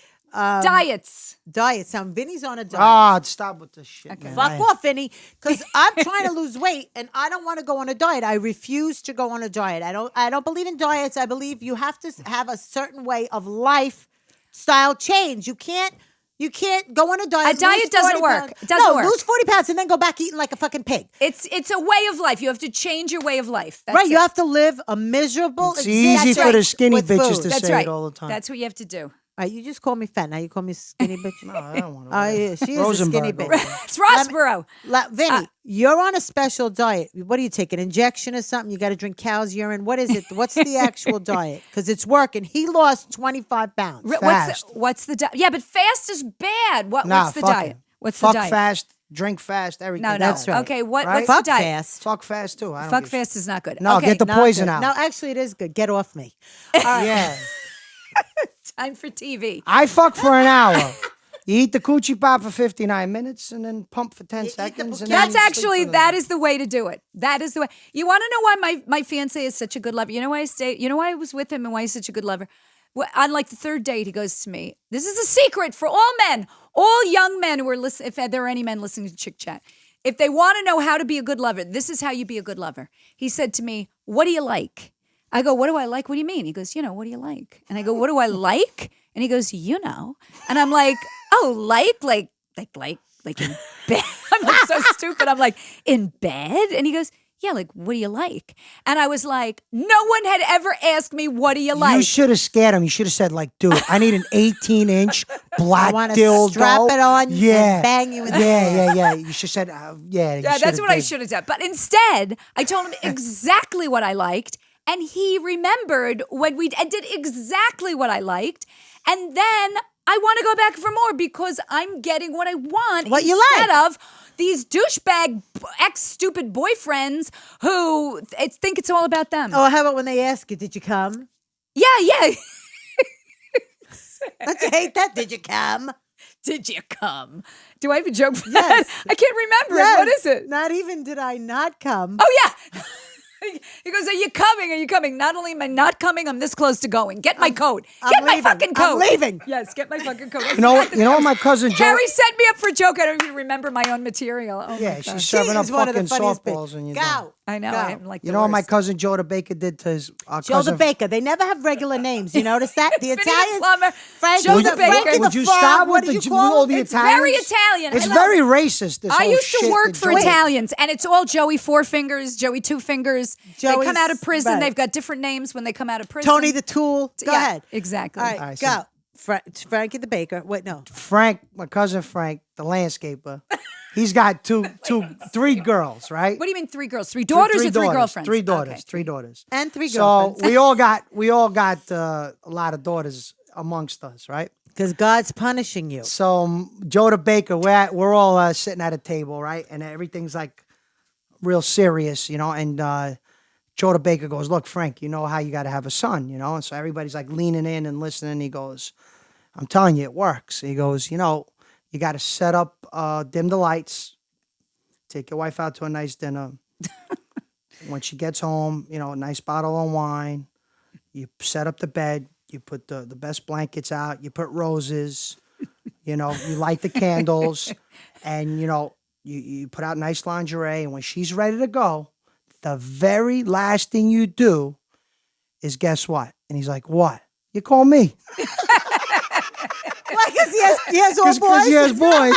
Diets. Diet. Sound Vinny's on a diet. Ah, stop with this shit, man. Fuck off, Vinny, because I'm trying to lose weight and I don't want to go on a diet. I refuse to go on a diet. I don't believe in diets. I believe you have to have a certain way of lifestyle change. You can't go on a diet. A diet lose doesn't 40 work. pounds. It doesn't no, work. lose 40 pounds and then go back eating like a fucking pig. It's a way of life. You have to change your way of life. That's Right? it. You have to live a miserable It's easy existence for the skinny with bitches food. to That's say right. it all the time. That's what you have to do. All right, you just call me fat. Now you call me skinny bitch. No, I don't want to. Oh, yeah, she is a skinny Rosenberg bitch. over there. It's Rossborough. Vinny, you're on a special diet. What do you take? An injection or something? You got to drink cow's urine? What is it? What's the actual diet? Because it's working. He lost 25 pounds. Fast. What's the diet? Yeah, but fast is bad. Nah, What's the fuck diet? it. What's Fuck the diet? fast, drink fast, everything. No, That's right. Okay, Right? what's Fuck the diet? fast. Fuck fast too. I don't Fuck give a fast is not good. No, okay, get the Not poison good. out. No, actually, it is good. Get off me. shit. Yeah. time for TV. I fuck for an hour. You eat the coochie pop for 59 minutes and then pump for 10 eat the seconds. And That's then you actually sleep for that the- is the way to do it. That is the way. You want to know why my fiance is such a good lover? You know why I stay? You know why I was with him and why he's such a good lover? Well, on like the third date, he goes to me. This is a secret for all men, all young men who are listening. If there are any men listening to Chick Chat, if they want to know how to be a good lover, this is how you be a good lover. He said to me, "What do you like?" I go, "What do I like? What do you mean?" He goes, "What do you like?" And I go, "What do I like?" And he goes, And I'm like, "Oh, like in bed." I'm like so stupid. I'm like, "In bed?" And he goes, "Yeah, like, what do you like?" And I was like, no one had ever asked me, what do you like? You should have scared him. You should have said, like, dude, I need an 18-inch black I want to dildo. strap it on Yeah. and bang you in the head. Yeah. You should have said, yeah. Yeah, that's what I should have done. But instead, I told him exactly what I liked. And he remembered when I did exactly what I liked. And then I want to go back for more because I'm getting what I want What you instead like. of these douchebag ex-stupid boyfriends who think it's all about them. Oh, how about when they ask you, did you come? Yeah. Don't you hate that? Did you come? Did you come? Do I have a joke for that? I can't remember it. What is it? Not even did I not come. Oh, yeah. He goes, are you coming? Are you coming? Not only am I not coming, I'm this close to going. Get my coat. Get I'm my leaving. fucking coat. I'm leaving. Yes, get my fucking coat. You know what my cousin Joe... Harry set me up for a joke. I don't even remember my own material. Oh, Yeah, my God. she's serving up is one of the fucking funniest softballs bits. and you Go. don't. I know. Go. I'm like You the know what my worst. cousin Joe the Baker did to his Joe cousin... the Baker. They never have regular names. You notice that? The Vinnie the Italians. Plumber, Frank, Joe would the you- Baker. Frankie Would the you Frog, stop what with did the, you call all him? the It's Italians? very Italian. It's I love very racist, this I whole used to shit work that for Joe- Italians, and it's all Joey Four Fingers, Joey Two Fingers. They come Joey's- out of prison. right. They've got different names when they come out of prison. Tony the Tool. Go Yeah, ahead. exactly. All right, All right, go. so- Frankie the Baker. Wait, no. Frank, my cousin Frank, the landscaper, he's got three girls, right? What do you mean 3 girls? 3 daughters or 3 daughters, girlfriends? Three daughters. Okay. 3 daughters. And 3 So girlfriends. we all got a lot of daughters amongst us, right? Because God's punishing you. So Joe the Baker, we're all sitting at a table, right? And everything's like real serious, and Joe the Baker goes, "Look, Frank, you know how you got to have a son, And so everybody's like leaning in and listening. He goes, "I'm telling you, it works." He goes, "You got to set up, dim the lights, take your wife out to a nice dinner. When she gets home, a nice bottle of wine. You set up the bed. You put the best blankets out. You put roses. You light the candles, and you put out nice lingerie. And when she's ready to go, the very last thing you do is guess what?" And he's like, "What?" "You call me." Why? Because he has all boys. Because he has boys.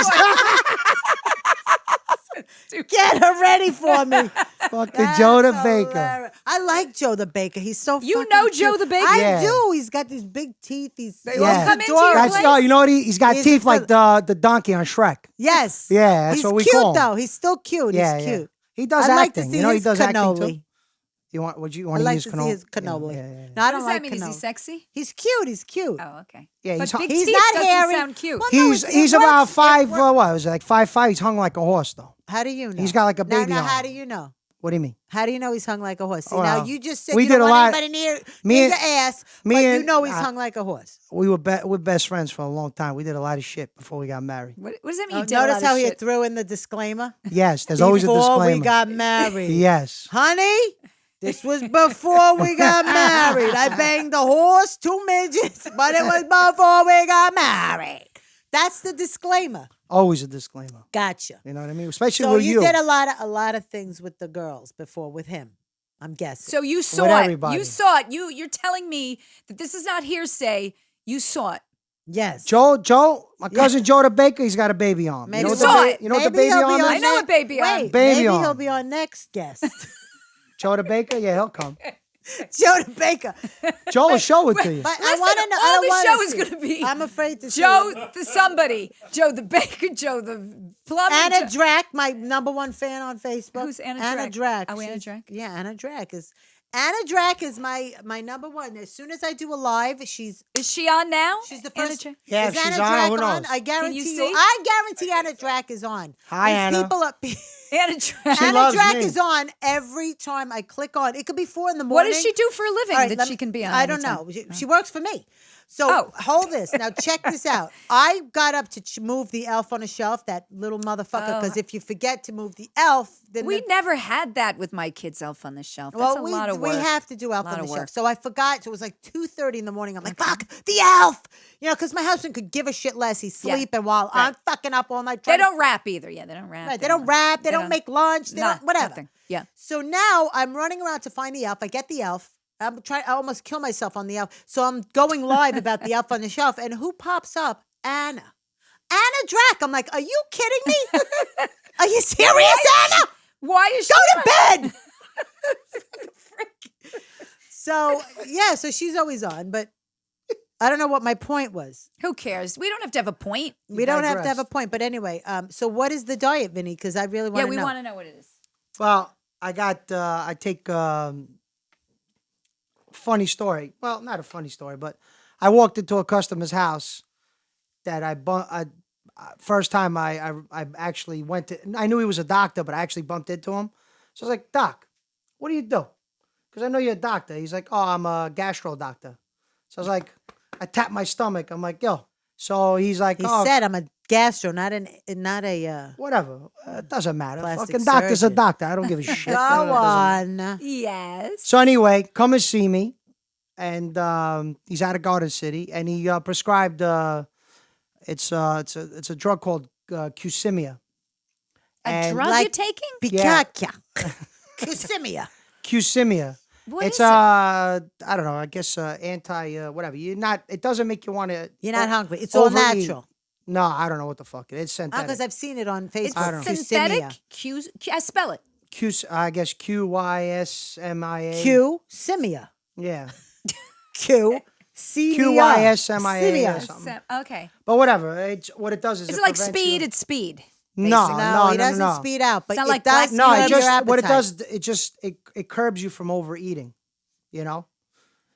Get her ready for me. Fucking Joe the That's Baker. hilarious. I like Joe the Baker. He's so You fucking know cute. Joe the Baker? I Yeah. do. He's got these big teeth. They all come into your adorable. place? You know what? He's got He's teeth a- like the donkey on Shrek. Yes. Yeah, that's He's what we cute, call him. though. He's still cute. Yeah, He's yeah. cute. He does I like acting. to see He his does acting cannoli. too. You want I to like use to cannoli? see his cannoli. Yeah. No, I What don't does like that mean? Is he cannoli. sexy? He's cute. He's cute. Oh, okay. Yeah, but big he's teeth not doesn't hairy. sound cute. Well, no, He's it about works. 5. It works. What was it? Like 5'5". He's hung like a horse though. How do you know? He's got like a baby Now, on how him. do you know? What do you mean? How do you know he's hung like a horse? See, now Well, you just said we you did don't a want lot- anybody near me and- your ass, me but you and- know he's hung like a horse. We're best friends for a long time. We did a lot of shit before we got married. What does that mean? Oh, You did a notice lot how of he shit? threw in the disclaimer? Yes, there's always a Before disclaimer. we got married. Yes. Honey, this was before we got married. I banged a horse, 2 midgets, but it was before we got married. That's the disclaimer. Always a disclaimer. Gotcha. You know what I mean? Especially So with you did a lot of things with the girls before with him. I'm guessing. So you saw With it. everybody. You saw it. You're telling me that this is not hearsay. You saw it. yes. Joe, my cousin Joe the Baker, he's got a baby on. Maybe You saw it. You know what the maybe baby he'll be on on I is? know what baby on. Wait, Baby maybe on. he'll be our next guest. Joe the Baker? Yeah, he'll come. Joe the Baker. Joe will show it to you. But I Listen, want to know. all I don't the wanna show is see. gonna be I'm afraid to see Joe it. the somebody, Joe the baker, Joe the plumber. Anna Joe- Drack, my #1 fan on Facebook. Who's Anna Anna Drack? Drack. Oh, Anna She's- Drack? Yeah, Anna Drack is. Anna Drack is my #1. As soon as I do a live, she's Is she on now? the Anna first. Drack? Yeah, is if she's Anna on, Drack who knows? I guarantee see? I guarantee Anna Drack is on. Hi, These Anna. People are. Anna Drack. Anna loves Drack me. is on every time I click on. It could be 4 in the What morning. does she do for a living All right, that let she me- can be on? I don't anytime? know. She works for me. So Oh. hold this. Now check this out. I got up to move the elf on a shelf, that little motherfucker, because if you forget to move the elf, then We the, never had that with my kids' Elf on the Shelf. That's well, a lot of we work. have to do elf Lot on the of shelf. work. So I forgot. So it was like 2:30 in the morning. I'm like, fuck the elf, because my husband could give a shit less. He's Yeah. sleeping while Right. I'm fucking up all night. They trying to- don't rap either. Yeah, they don't rap. Right, they don't rap. They don't make lunch. They don't whatever. Nothing. Yeah. So now I'm running around to find the elf. I get the elf. I almost kill myself on the elf. So I'm going live about the elf on the shelf. And who pops up? Anna Drack. I'm like, are you kidding me? Are you serious, Anna? Why is she Go to bed. So, yeah, so she's always on. But I don't know what my point was. Who cares? We don't have to have a point. We don't have to have a digressed. point. But anyway, so what is the diet, Vinny? Because I really want Yeah, to we know. want to know what it is. Well, I take funny story. Well, not a funny story, but I walked into a customer's house that first time I actually went to. I knew he was a doctor, but I actually bumped into him. So I was like, Doc, what do you do? Because I know you're a doctor. He's like, oh, I'm a gastro doctor. So I was like, I tapped my stomach. I'm like, yo. So he's like, He oh, said I'm a gastro, not a whatever. It doesn't matter. Plastic Fucking doctor's a surgeon. doctor. I don't give a shit. Go It doesn't matter. on. Yes. So anyway, come and see me, and he's out of Garden City, and he prescribed it's a drug called Qsimia. A and drug like- you're taking? Pikaka. Kusimia. Qsimia. What It's is it? I don't know. I guess anti whatever. You're not. It doesn't make you want to. You're not hungry. It's all overeat. natural. No, I don't know what the fuck it is. It's synthetic. Because I've seen it on Facebook. It's I don't know. synthetic. Kusimia. Spell it. I guess Qysmia. Kusimia. Yeah. Qsimia. Qysmia or something. Okay. But whatever. It's what it does is. Is it it like prevents speed? you- It's speed. No, basically. No, he no, doesn't no. speed out, but It's not it like does black No, curb it your just what it appetite. does. It curbs you from overeating. You know,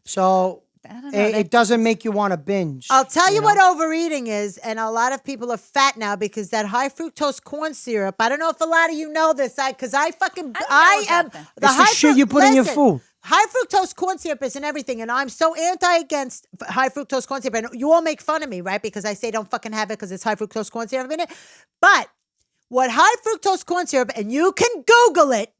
so I don't know. it doesn't make you want to binge. I'll tell you know? what overeating is, and a lot of people are fat now because that high fructose corn syrup. I don't know if a lot of you know this, because I fucking I am about that. the It's the high shit you put in your food. High fructose corn syrup is in everything, and I'm so against high fructose corn syrup. And you all make fun of me, right? Because I say don't fucking have it because it's high fructose corn syrup in it. But what high fructose corn syrup, and you can Google it,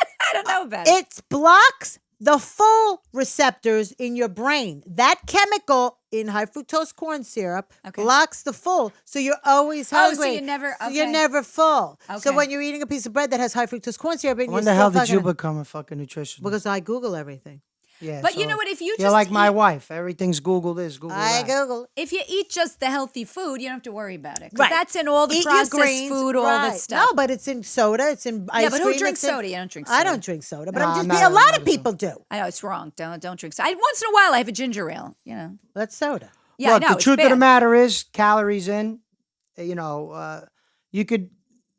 I don't know about it. it blocks the full receptors in your brain. That chemical in high fructose corn syrup Okay. blocks the full, so you're always Oh, hungry. so you're never- So you're okay. never full. So Okay. when you're eating a piece of bread that has high fructose corn syrup, in When you're the still hell did you fucking- become a fucking nutritionist? Because I Google everything. Yeah, But you so know what? If you you're just like my eat- wife. Everything's Google this, Google I that. Google. if you eat just the healthy food, you don't have to worry about it. 'Cause Right. That's in all the Eat your processed greens, food, all right. that stuff. No, but it's in soda. It's in ice Yeah, but who cream, drinks it's in- soda? You don't drink I soda. don't drink soda, but No, I'm just I'm being. not- A lot I'm of not a people do. I know it's wrong. Don't drink soda. Once in a while, I have a ginger ale. You know. That's soda. Yeah, Look, I know. the it's truth of the bad. matter is, calories in. You know, you could,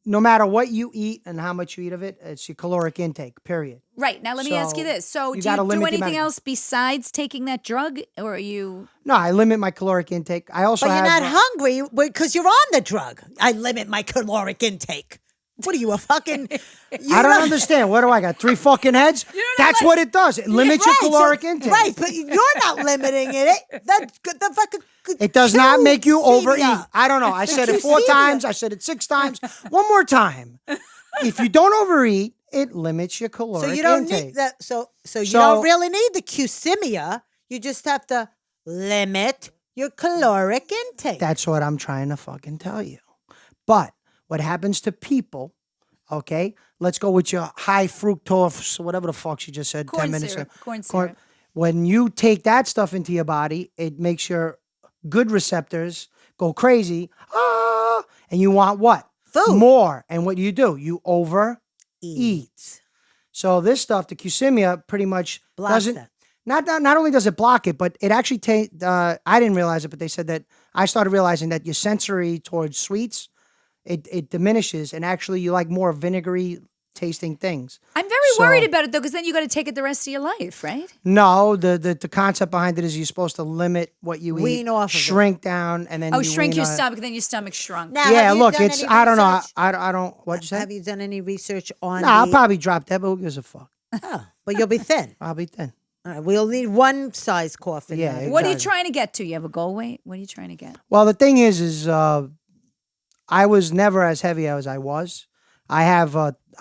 no matter what you eat and how much you eat of it, it's your caloric intake. Period. Right. Now, let me ask you So, this. So, you do you gotta do limit the anything amount- else besides taking that drug? Or are you. No, I limit my caloric intake. I also But you're have. not hungry because you're on the drug. I limit my caloric intake. What are you, a fucking... I don't understand. What do I got? 3 fucking heads? That's what it does. It limits your caloric intake. Right, but you're not limiting it. The fucking... It does not make you overeat. I don't know. I said it 4 Qsemia. times. I said it 6 times. One more time. If you don't overeat, it limits your caloric So you don't intake. need that. So you don't really need the Qsemia. You just have to limit your caloric intake. That's what I'm trying to fucking tell you. But what happens to people, okay? Let's go with your high fructose, whatever the fuck she just said 10 minutes ago. Corn syrup. When you take that stuff into your body, it makes your good receptors go crazy. And you want what? Food. More. And what do? You overeat. So this stuff, the Qsemia, pretty much Blocks doesn't. that. Not only does it block it, but it actually I didn't realize it, but they said that I started realizing that your sensory towards sweets, it diminishes, and actually you like more vinegary tasting things. I'm very worried about it though, because then you got to take it the rest of your life, right? No, the concept behind it is you're supposed to limit what you Wean eat, off of it. shrink down, and then you Shrink wean your on it. stomach, then your stomach shrunk. Now, Yeah, have you look, done it's any I don't know. research? I don't. What'd you say? Have you done any research on? Nah, I'll probably drop that, but who gives a fuck? But you'll be thin. I'll be thin. All right, we'll need one size coffin. Yeah, now. What are you Exactly. trying to get to? You have a goal weight? What are you trying to get? Well, the thing is I was never as heavy as I was. I have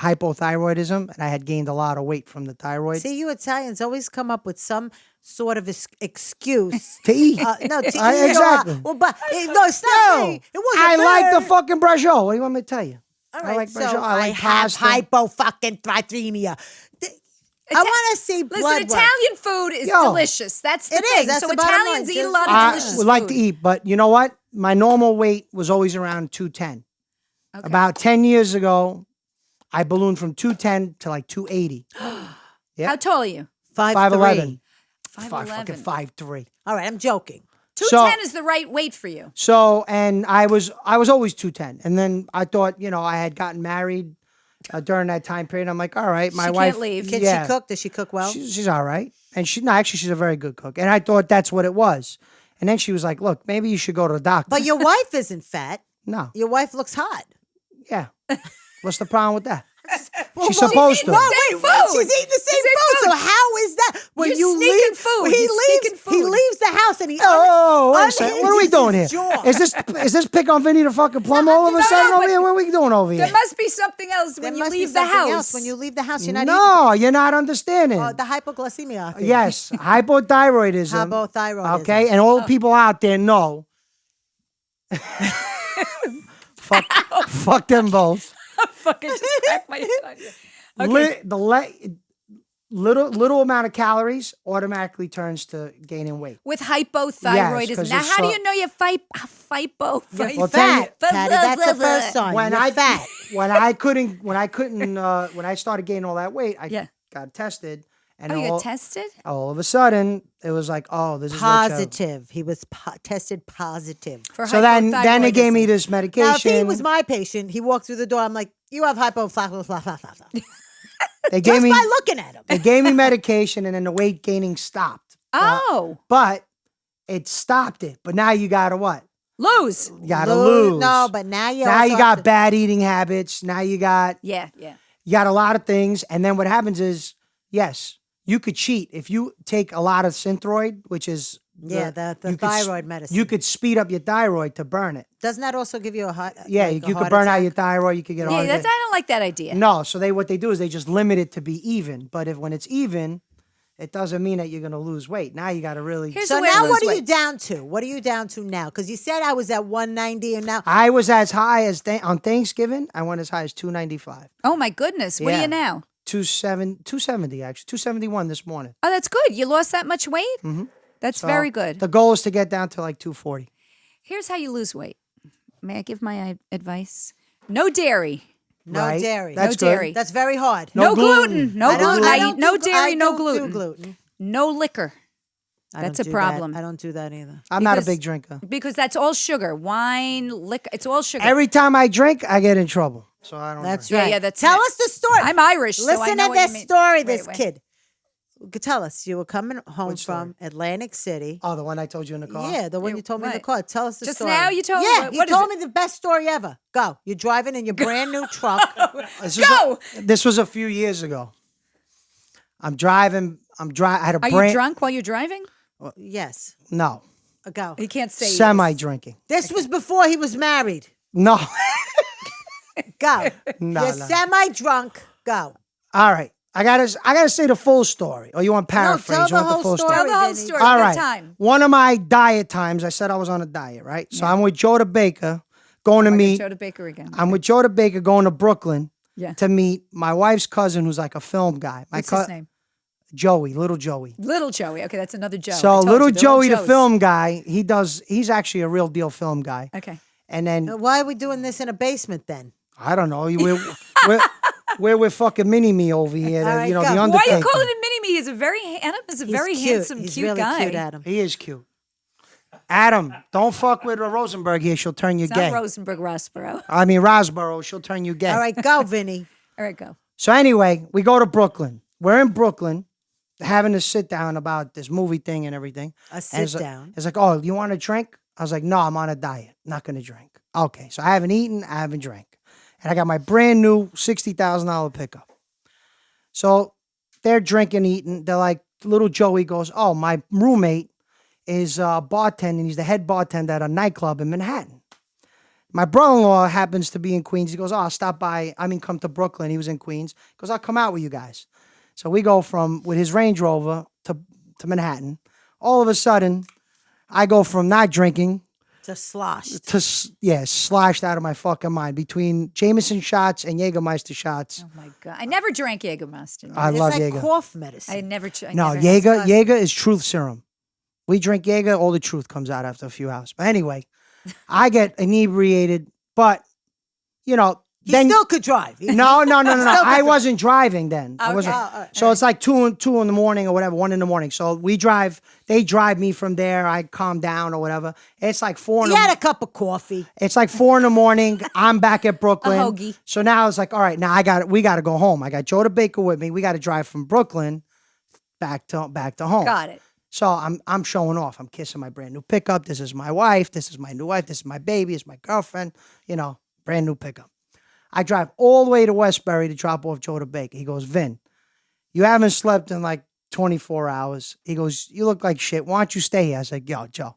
hypothyroidism, and I had gained a lot of weight from the thyroid. See, you Italians always come up with some sort of excuse. To eat. No, to eat. Exactly. Well, but no, it's not me. It wasn't I like the me. fucking brajol. What do you want me to tell you? All I right, like so brajol. I like have pasta. hypothyroidism. I want to see blood Listen, work. Italian food is Yo. delicious. That's the It is. thing. That's So the bottom Italians line. eat a lot of I delicious would like food. to eat, but you know what? My normal weight was always around 210. Okay. About 10 years ago, I ballooned from 210 to like 280. Yeah. How tall are you? 5'11". 5'11". Fucking 5'3". All right, I'm joking. 210 is the right weight for you. So, and I was always 210. And then I thought, I had gotten married during that time period. I'm like, all right, my She wife. can't leave. Can yeah, she cook? Does she cook well? She's all right. And actually, she's a very good cook. And I thought that's what it was. And then she was like, look, maybe you should go to the doctor. But your wife isn't fat. No. Your wife looks hot. Yeah. What's the problem with that? Well, She's supposed to. Wait, Same wait, food. she's eating the same Same food. food. So how is that? When You're you sneaking leave, food. When he You're leaves, sneaking he food. leaves the house and he Oh, wait a second. What are we unhinges doing here? his jaw. Is this pick on Vinnie the fucking Plumber all of a no, sudden no, over but here? What are we doing over here? There must be something else There when you must be leave the something house. else. When you leave the house, you're not No, you're not understanding. eating. The hypoglycemia. I think. Yes, hypothyroidism. Hypothyroidism. Okay, and all the people out there know. fuck them both. Fucking just crack my head. Little amount of calories automatically turns to gaining weight. With Yes, hypothyroidism. 'cause now, it's how do so- you know you're hypo? You're Well, tell fat, Patty. That's the first sign. When You're I fat. when I couldn't when I started gaining all that weight, I Yeah. got tested, and Oh, you all, got tested? all of a sudden it was like, oh, this is what you- Positive. He was tested positive. For So then they gave me hypothyroidism. this medication. Now, if he was my patient, he walked through the door. I'm like, you have hypothyroidism. they gave Just me by looking at him. they gave me medication, and then the weight gaining stopped. Oh, But it stopped it. But now you gotta what? lose. You gotta lose. No, but now you now also you have got to- bad eating habits. Now you got Yeah. a lot of things. And then what happens is, yes, you could cheat if you take a lot of Synthroid, which is the you could thyroid medicine. You could speed up your thyroid to burn it. Doesn't that also give you a heart? Yeah, like a you could heart burn out attack? your thyroid. You could get a Yeah, heart that's, I attack. don't like that idea. No, so what they do is they just limit it to be even. But when it's even, it doesn't mean that you're going to lose weight. Now you got to really. Here's So the way to now, lose what are you weight. down to? What are you down to now? Because you said I was at 190, and now I was as high as on Thanksgiving. I went as high as 295. Oh, my goodness. What are Yeah. you now? 270 actually. 271 this morning. Oh, that's good. You lost that much weight? Mm-hmm. That's So very good. The goal is to get down to like 240. Here's how you lose weight. May I give my advice? No dairy. no Right? dairy. That's No good. dairy. That's very hard. No gluten. No I don't- gluten. I I don't eat no do- dairy, I no don't do gluten. gluten. No liquor. I don't That's a do problem. That. I don't do that either. I'm not a Because- big drinker. Because that's all sugar. Wine, liquor. It's all sugar. Every time I drink, I get in trouble. So I don't That's drink. Yeah, right. yeah, that's Tell it. us the story. I'm Irish, so I Listen know to what you this mean. story. Wait, This wait. kid. tell us. You were coming home Which story? from Atlantic City. Oh, the one I told you in the car? Yeah, the one you told me in the what? car. Tell us the Just story. now you told me? Yeah, What you is told it? me the best story ever. Go. You're driving in your brand new truck. This was a few years ago. I'm driving. I had a Are brand. you drunk while you're driving? Yes. No. Go. He can't say Semi yes. drinking. This was before he was married. No. Go. No, You're no. semi-drunk. Go. All right. I gotta say the full story. Or you want paraphrase? tell You want the whole full story. Tell the whole Vinny. story. All Good right. time. One of my diet times, I said I was on a diet, right? So I'm with Joe the Baker going to meet. Joe to Baker again. I'm with Joe the Baker going to Brooklyn Yeah. to meet my wife's cousin who's like a film guy. What's his name? Joey, little Joey. Little Joey. Okay, that's another Joe. I So told little you, they're all Joey, the Joes. film guy, he's actually a real deal film guy. Okay. And then, Why are we doing this in a basement then? I don't know, we're with fucking Mini-Me over here, All right, you know, go. the Why are you Undertaker. Why are you calling him Mini-Me? He's a very, Adam is a He's very cute. handsome, He's cute really guy. cute, Adam. He is cute. Adam, don't fuck with Rosenberg here. She'll turn you It's gay. not Rosenberg Rossborough. I mean, Rosborough. She'll turn you gay. All right, go, Vinny. All right, go. So anyway, we go to Brooklyn. We're in Brooklyn having a sit down about this movie thing and everything. A And sit it's like- down. It's like, oh, you want a drink? I was like, no, I'm on a diet. Not going to drink. Okay, so I haven't eaten. I haven't drank. And I got my brand new $60,000 pickup. So they're drinking, eating. They're like, little Joey goes, oh, my roommate is bartending. He's the head bartender at a nightclub in Manhattan. My brother-in-law happens to be in Queens. He goes, oh, I'll stop by. Come to Brooklyn. He was in Queens. He goes, I'll come out with you guys. So we go with his Range Rover to Manhattan. All of a sudden, I go from not drinking Just sloshed. to, sloshed out of my fucking mind between Jameson shots and Jägermeister shots. Oh my God. I never drank Jägermeister. I It's love like Jaeger. cough medicine. I never. No, never Jaeger is truth serum. We drink Jaeger, all the truth comes out after a few hours. But anyway, I get inebriated, but you know, He then still could drive. no. Still I could wasn't driving then. I wasn't. Oh, So it's like two in the morning or whatever, 1 in the morning. So we drive. They drive me from there. I calm down or whatever. It's like 4 in He the had a cup of coffee. It's like 4 in the morning. I'm back at Brooklyn. A hoagie. So now it's like, all right, now we got to go home. I got Joe the Baker with me. We got to drive from Brooklyn back to home. Got it. So I'm showing off. I'm kissing my brand new pickup. This is my wife. This is my new wife. This is my baby. This is my girlfriend. You know, brand new pickup. I drive all the way to Westbury to drop off Joe the Baker. He goes, Vin, you haven't slept in like 24 hours. He goes, you look like shit. Why don't you stay here? I was like, yo, Joe,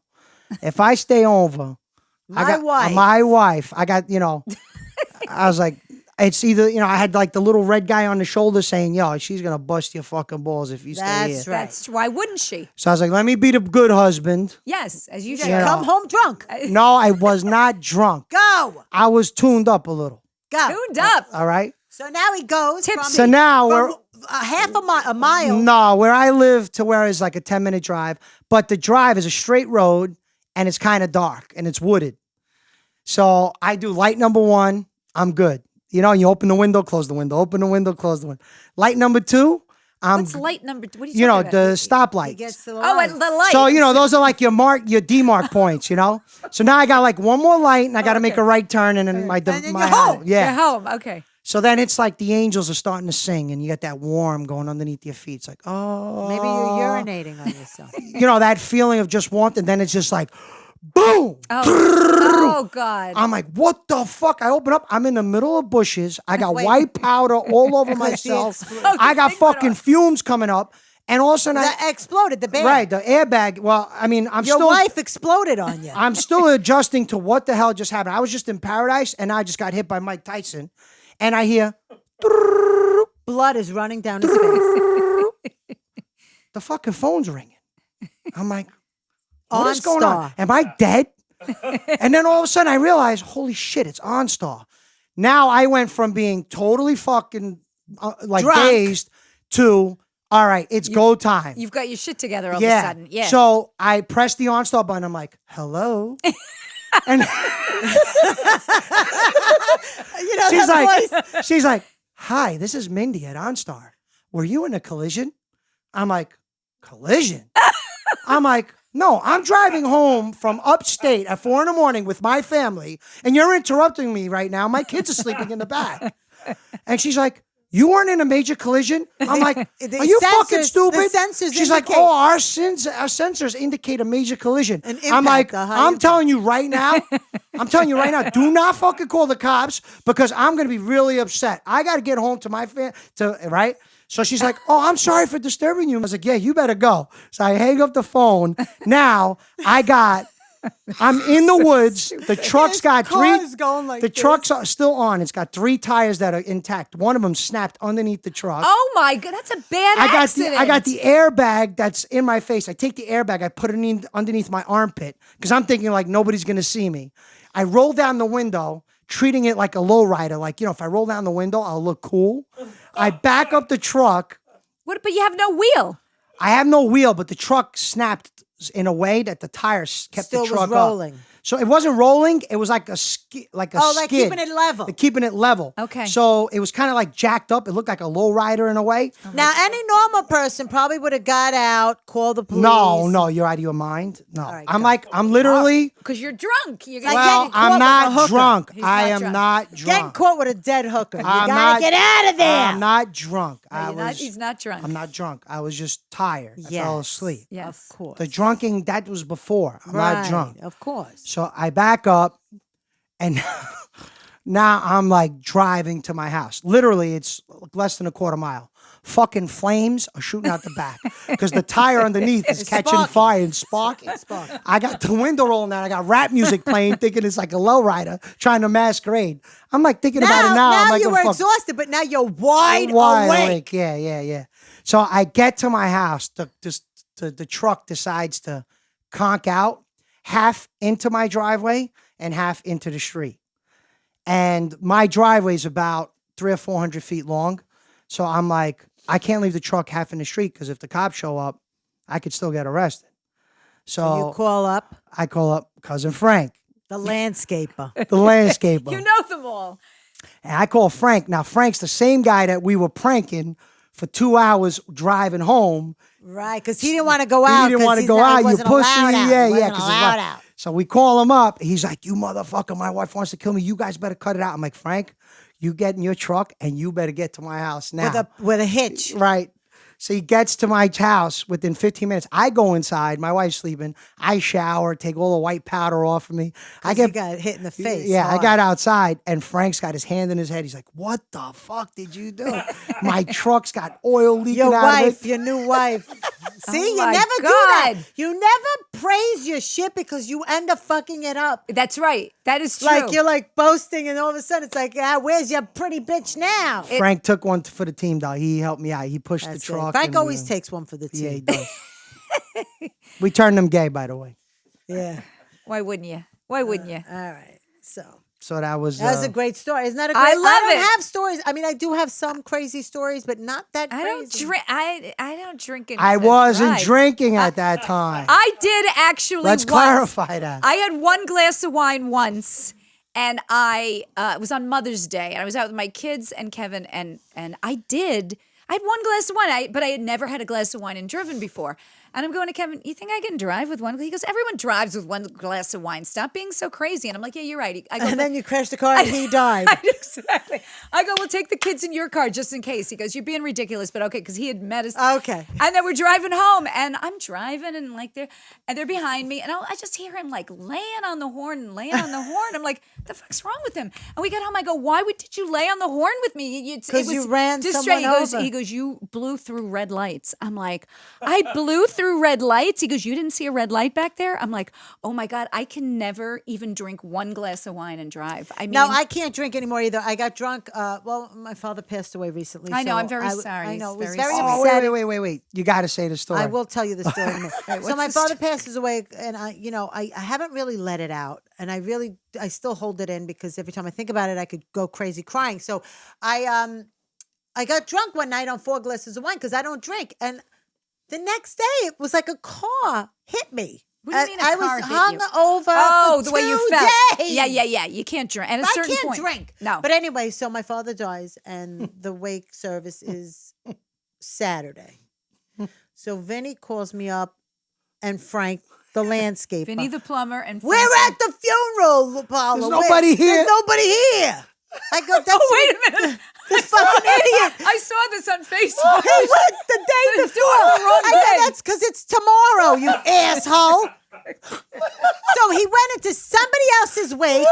if I stay over, My wife. I got, you know, I was like, it's either, you know, I had like the little red guy on the shoulder saying, yo, she's going to bust your fucking balls if you stay here. That's right. That's why wouldn't she? So I was like, let me be the good husband. Yes, as you You should. Yeah. come home drunk. No, I was not drunk. Go. I was tuned up a little. Go. Tuned up. All right. So now he goes from, Tipsy. So now from we're a half a mile. no, where I live to where is like a 10-minute drive, but the drive is a straight road and it's kind of dark and it's wooded. So I do light number 1, I'm good. You know, you open the window, close the window, open the window, close the window. Light number 2, What's light number? What are you you know, talking the about? He stoplight. gets to the Oh, light. and the light. So, you know, those are like your demark points, you know? So now I got like one more light and I got to make a right turn and then my then my you're home. Yeah. You're home. Okay. So then it's like the angels are starting to sing and you get that warm going underneath your feet. It's like, oh. Maybe you're urinating on yourself. You know, that feeling of just warmth and then it's just like, boom. Oh God. I'm like, what the fuck? I open up. I'm in the middle of bushes. I got white powder all over myself. I got fucking fumes coming up. And all of a sudden, That exploded, the bag. right, the airbag. Well, I mean, Your wife exploded on you. I'm still adjusting to what the hell just happened. I was just in paradise and I just got hit by Mike Tyson. And I hear, Blood is running down his face. the fucking phone's ringing. I'm like, On what is going on? Star. Am I dead? And then all of a sudden I realized, holy shit, it's OnStar. Now I went from being totally fucking like Drunk. dazed to, all right, it's go time. You've got your shit together all of a sudden. Yeah. So I pressed the OnStar button. I'm like, hello? And You know that voice. she's like, hi, this is Mindy at OnStar. Were you in a collision? I'm like, collision? I'm like, no, I'm driving home from upstate at 4 a.m. with my family, and you're interrupting me right now. My kids are sleeping in the back. And she's like, you weren't in a major collision? I'm like, The are you fucking sensors- stupid? the sensors She's like, indicate- oh, our sensors indicate a major collision. An I'm like, impact, a high I'm telling you right now, do not fucking call the cops because I'm going to be really upset. I got to get home to my right? So she's like, oh, I'm sorry for disturbing you. I was like, yeah, you better go. So I hang up the phone. Now I'm in the woods. The truck's got car's going like the this. truck's still on. It's got 3 tires that are intact. One of them snapped underneath the truck. Oh my God, that's a bad accident. I got the airbag that's in my face. I take the airbag, I put it underneath my armpit because I'm thinking like nobody's gonna see me. I roll down the window, treating it like a lowrider. Like, if I roll down the window, I'll look cool. I back up the truck. What? But you have no wheel. I have no wheel, but the truck snapped in a way that the tires kept Still the truck was rolling. up. So it wasn't rolling. It was like a skid. like skid. keeping it level. Keeping it level. Okay. So it was kind of like jacked up. It looked like a low rider in a way. Now, any normal person probably would have got out, called the police. No, you're out of your mind. No, right, I'm literally. Because you're drunk. You're Like gonna Well, getting caught I'm with a not hooker. drunk. He's I not am drunk. not Getting drunk. caught with a dead hooker. You I'm gotta not- get out of there. I'm not drunk. he's not drunk. I'm not drunk. I was just tired. I fell Yes. asleep. Yes. Of course. The drunking, that was before. I'm not drunk. Of course. So I back up and now I'm like driving to my house. Literally, it's less than a quarter mile. Fucking flames are shooting out the back because the tire underneath is It's catching sparking. fire and sparking. I got the window rolling down. I got rap music playing, thinking it's like a lowrider trying to masquerade. I'm like thinking about it now. I'm like, you oh, were fuck. exhausted, but now you're wide Wide awake. Yeah. So I get to my house. The truck decides to conk out half into my driveway and half into the street. And my driveway is about 300 or 400 feet long. So I'm like, I can't leave the truck half in the street because if the cops show up, I could still get arrested. So You call up I call up cousin Frank, the landscaper. the landscaper. You know them all. And I call Frank. Now, Frank's the same guy that we were pranking for 2 hours driving home. Right, because he didn't want to go out. He didn't 'cause want to he's go not- out. he You wasn't pussy. allowed out. Yeah, He yeah. wasn't 'cause allowed his wife- out. So we call him up. He's like, you motherfucker, my wife wants to kill me. You guys better cut it out. I'm like, Frank, you get in your truck and you better get to my house now. With a hitch. Right. So he gets to my house within 15 minutes. I go inside. My wife's sleeping. I shower, take all the white powder off of me. You got hit in the face. Yeah, I hard. got outside and Frank's got his hand in his head. He's like, what the fuck did you do? My truck's got oil leaking Your out wife, of it. your new wife. See, you my never do God. that. You never praise your shit because you end up fucking it up. That's right. That is true. Like you're like boasting, and all of a sudden it's like, where's your pretty bitch now? Frank took one for the team, though. He helped me out. He pushed That's the good. truck. Frank and, always takes one for the Yeah, he team. does. We turned him gay, by the way. Yeah. Why wouldn't you? Why wouldn't you? All right. So So that was. that was a great story. Isn't that a great? I love I don't it. have stories. I mean, I do have some crazy stories, but not that crazy. I don't drink. I don't drink. I and wasn't drive. drinking at that time. I did actually. Let's once. clarify that. I had one glass of wine once, and I it was on Mother's Day, and I was out with my kids and Kevin, and I had one glass of wine, but I had never had a glass of wine and driven before. And I'm going to Kevin, you think I can drive with one? He goes, everyone drives with one glass of wine. Stop being so crazy. And I'm like, yeah, you're right. I go, And then you crashed the car and he died. Exactly. I go, well, take the kids in your car just in case. He goes, you're being ridiculous, but okay, because he had met us. Okay. And then we're driving home, and I'm driving, and like they're behind me, and I just hear him like laying on the horn and laying on the horn. I'm like, the fuck's wrong with him? And we got home. I go, why did you lay on the horn with me? Because you ran just someone straight. over. He goes, you blew through red lights. I'm like, I blew through red lights. He goes, you didn't see a red light back there? I'm like, oh my God, I can never even drink one glass of wine and drive. I mean, No, I can't drink anymore either. I got drunk. Well, my father passed away recently. I know, so I'm very sorry. I know. It was Very very sorry. Oh, upsetting. wait. You got to say the story. I will tell you the story in a minute. So what's my the father passes away, and I haven't really let it out, and I still hold it in because every time I think about it, I could go crazy crying. So I got drunk one night on 4 glasses of wine because I don't drink, and the next day it was like a car hit me. What do you mean a I car was hit hung you? over. Oh, for the way you 2 felt. days. Yeah. You can't drink. At a I certain can't point. drink. No. But anyway, so my father dies, and the wake service is Saturday. So Vinny calls me up, and Frank, the landscaper. Vinnie the Plumber and We're Frank- at the funeral, Paula. There's nobody here. There's nobody here. I go, that's Oh, wait a minute. This fucking idiot. I saw this on Facebook. He went the day It's before. on the wrong I day. said, that's because it's tomorrow, you asshole. So he went into somebody else's wake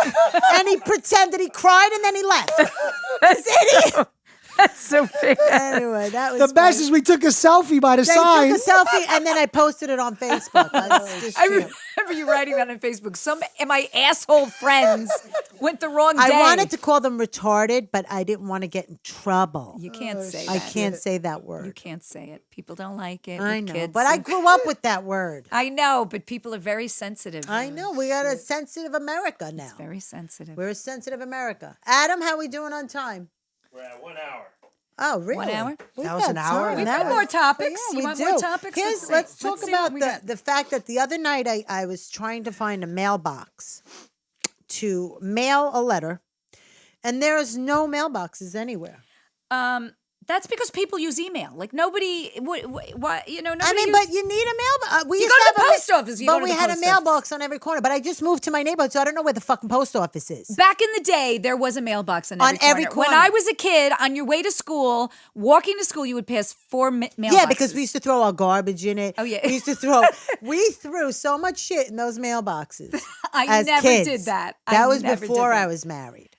and he pretended he cried and then he left. This idiot. That's so big. Anyway, that was The best is we took a selfie by the They sign. took a selfie and then I posted it on Facebook. That's just I cute. remember you writing that on Facebook. Some of my asshole friends went the wrong day. I wanted to call them retarded, but I didn't want to get in trouble. You can't say that. I can't say that You word. can't say it. People don't like it. I with know, kids but I and- grew up with that word. I know, but people are very sensitive. I know. We got a sensitive America now. Very sensitive. We're a sensitive America. Adam, how we doing on time? We're at 1 hour. Oh, really? 1 hour? We've That was got an hour? time. We've That got was- more topics. Yeah, You we want do. more topics? Let's Let's see. talk Let's see about what we got. the fact that the other night I was trying to find a mailbox to mail a letter, and there is no mailboxes anywhere. That's because people use email. Like nobody, why, you know, nobody I mean, use- but you need a mailbox. We You used go to have the a post office. You go but to we the had a post mailbox on every corner. But I just moved to my neighborhood, so I don't know where the fucking post office is. Back in the day, there was a mailbox on On every When corner. I was a kid, on your way to school, walking to school, you would pass 4 mailboxes. Yeah, because we used to throw our garbage in it. Oh, yeah. We used to throw. We threw so much shit in those mailboxes. I as never kids. did that. That was never did before that. I was married.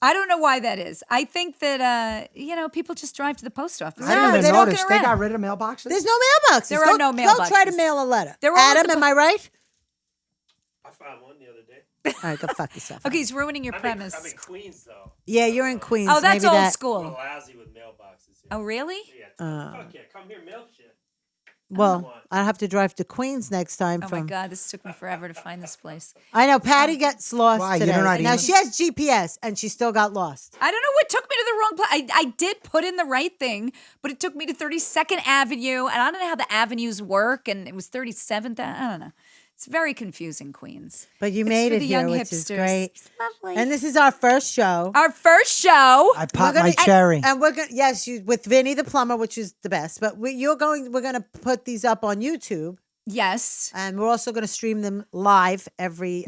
I don't know why that is. I think that people just drive to the post office. I didn't they even don't notice. get They around. got rid of mailboxes? There's no mailboxes. There are no Go try to mailboxes. mail a letter. They're all at Adam, the am I right? I found one the other day. All right, go fuck yourself. Okay, he's ruining your premise. I'm in Queens, though. Yeah, you're in Queens. Oh, that's Maybe old that- school. We're lousy with mailboxes here. Oh, really? Yeah, fuck yeah, come here, mail shit. Well, I'll have to drive to Queens next time. Oh from. my God, this took me forever to find this place. I know Patty gets lost Why, you today. don't know how to Now email? she has GPS and she still got lost. I don't know what took me to the wrong place. I did put in the right thing, but it took me to 32nd Avenue, and I don't know how the avenues work, and it was 37th. I don't know. It's very confusing, Queens. But you It's made for it the here, young which is hipsters. great. It's lovely. And this is our first show. Our first show. I popped We're my gonna- cherry. And we're gonna with Vinnie the Plumber, which is the best. But we're gonna put these up on YouTube, Yes. and we're also gonna stream them live every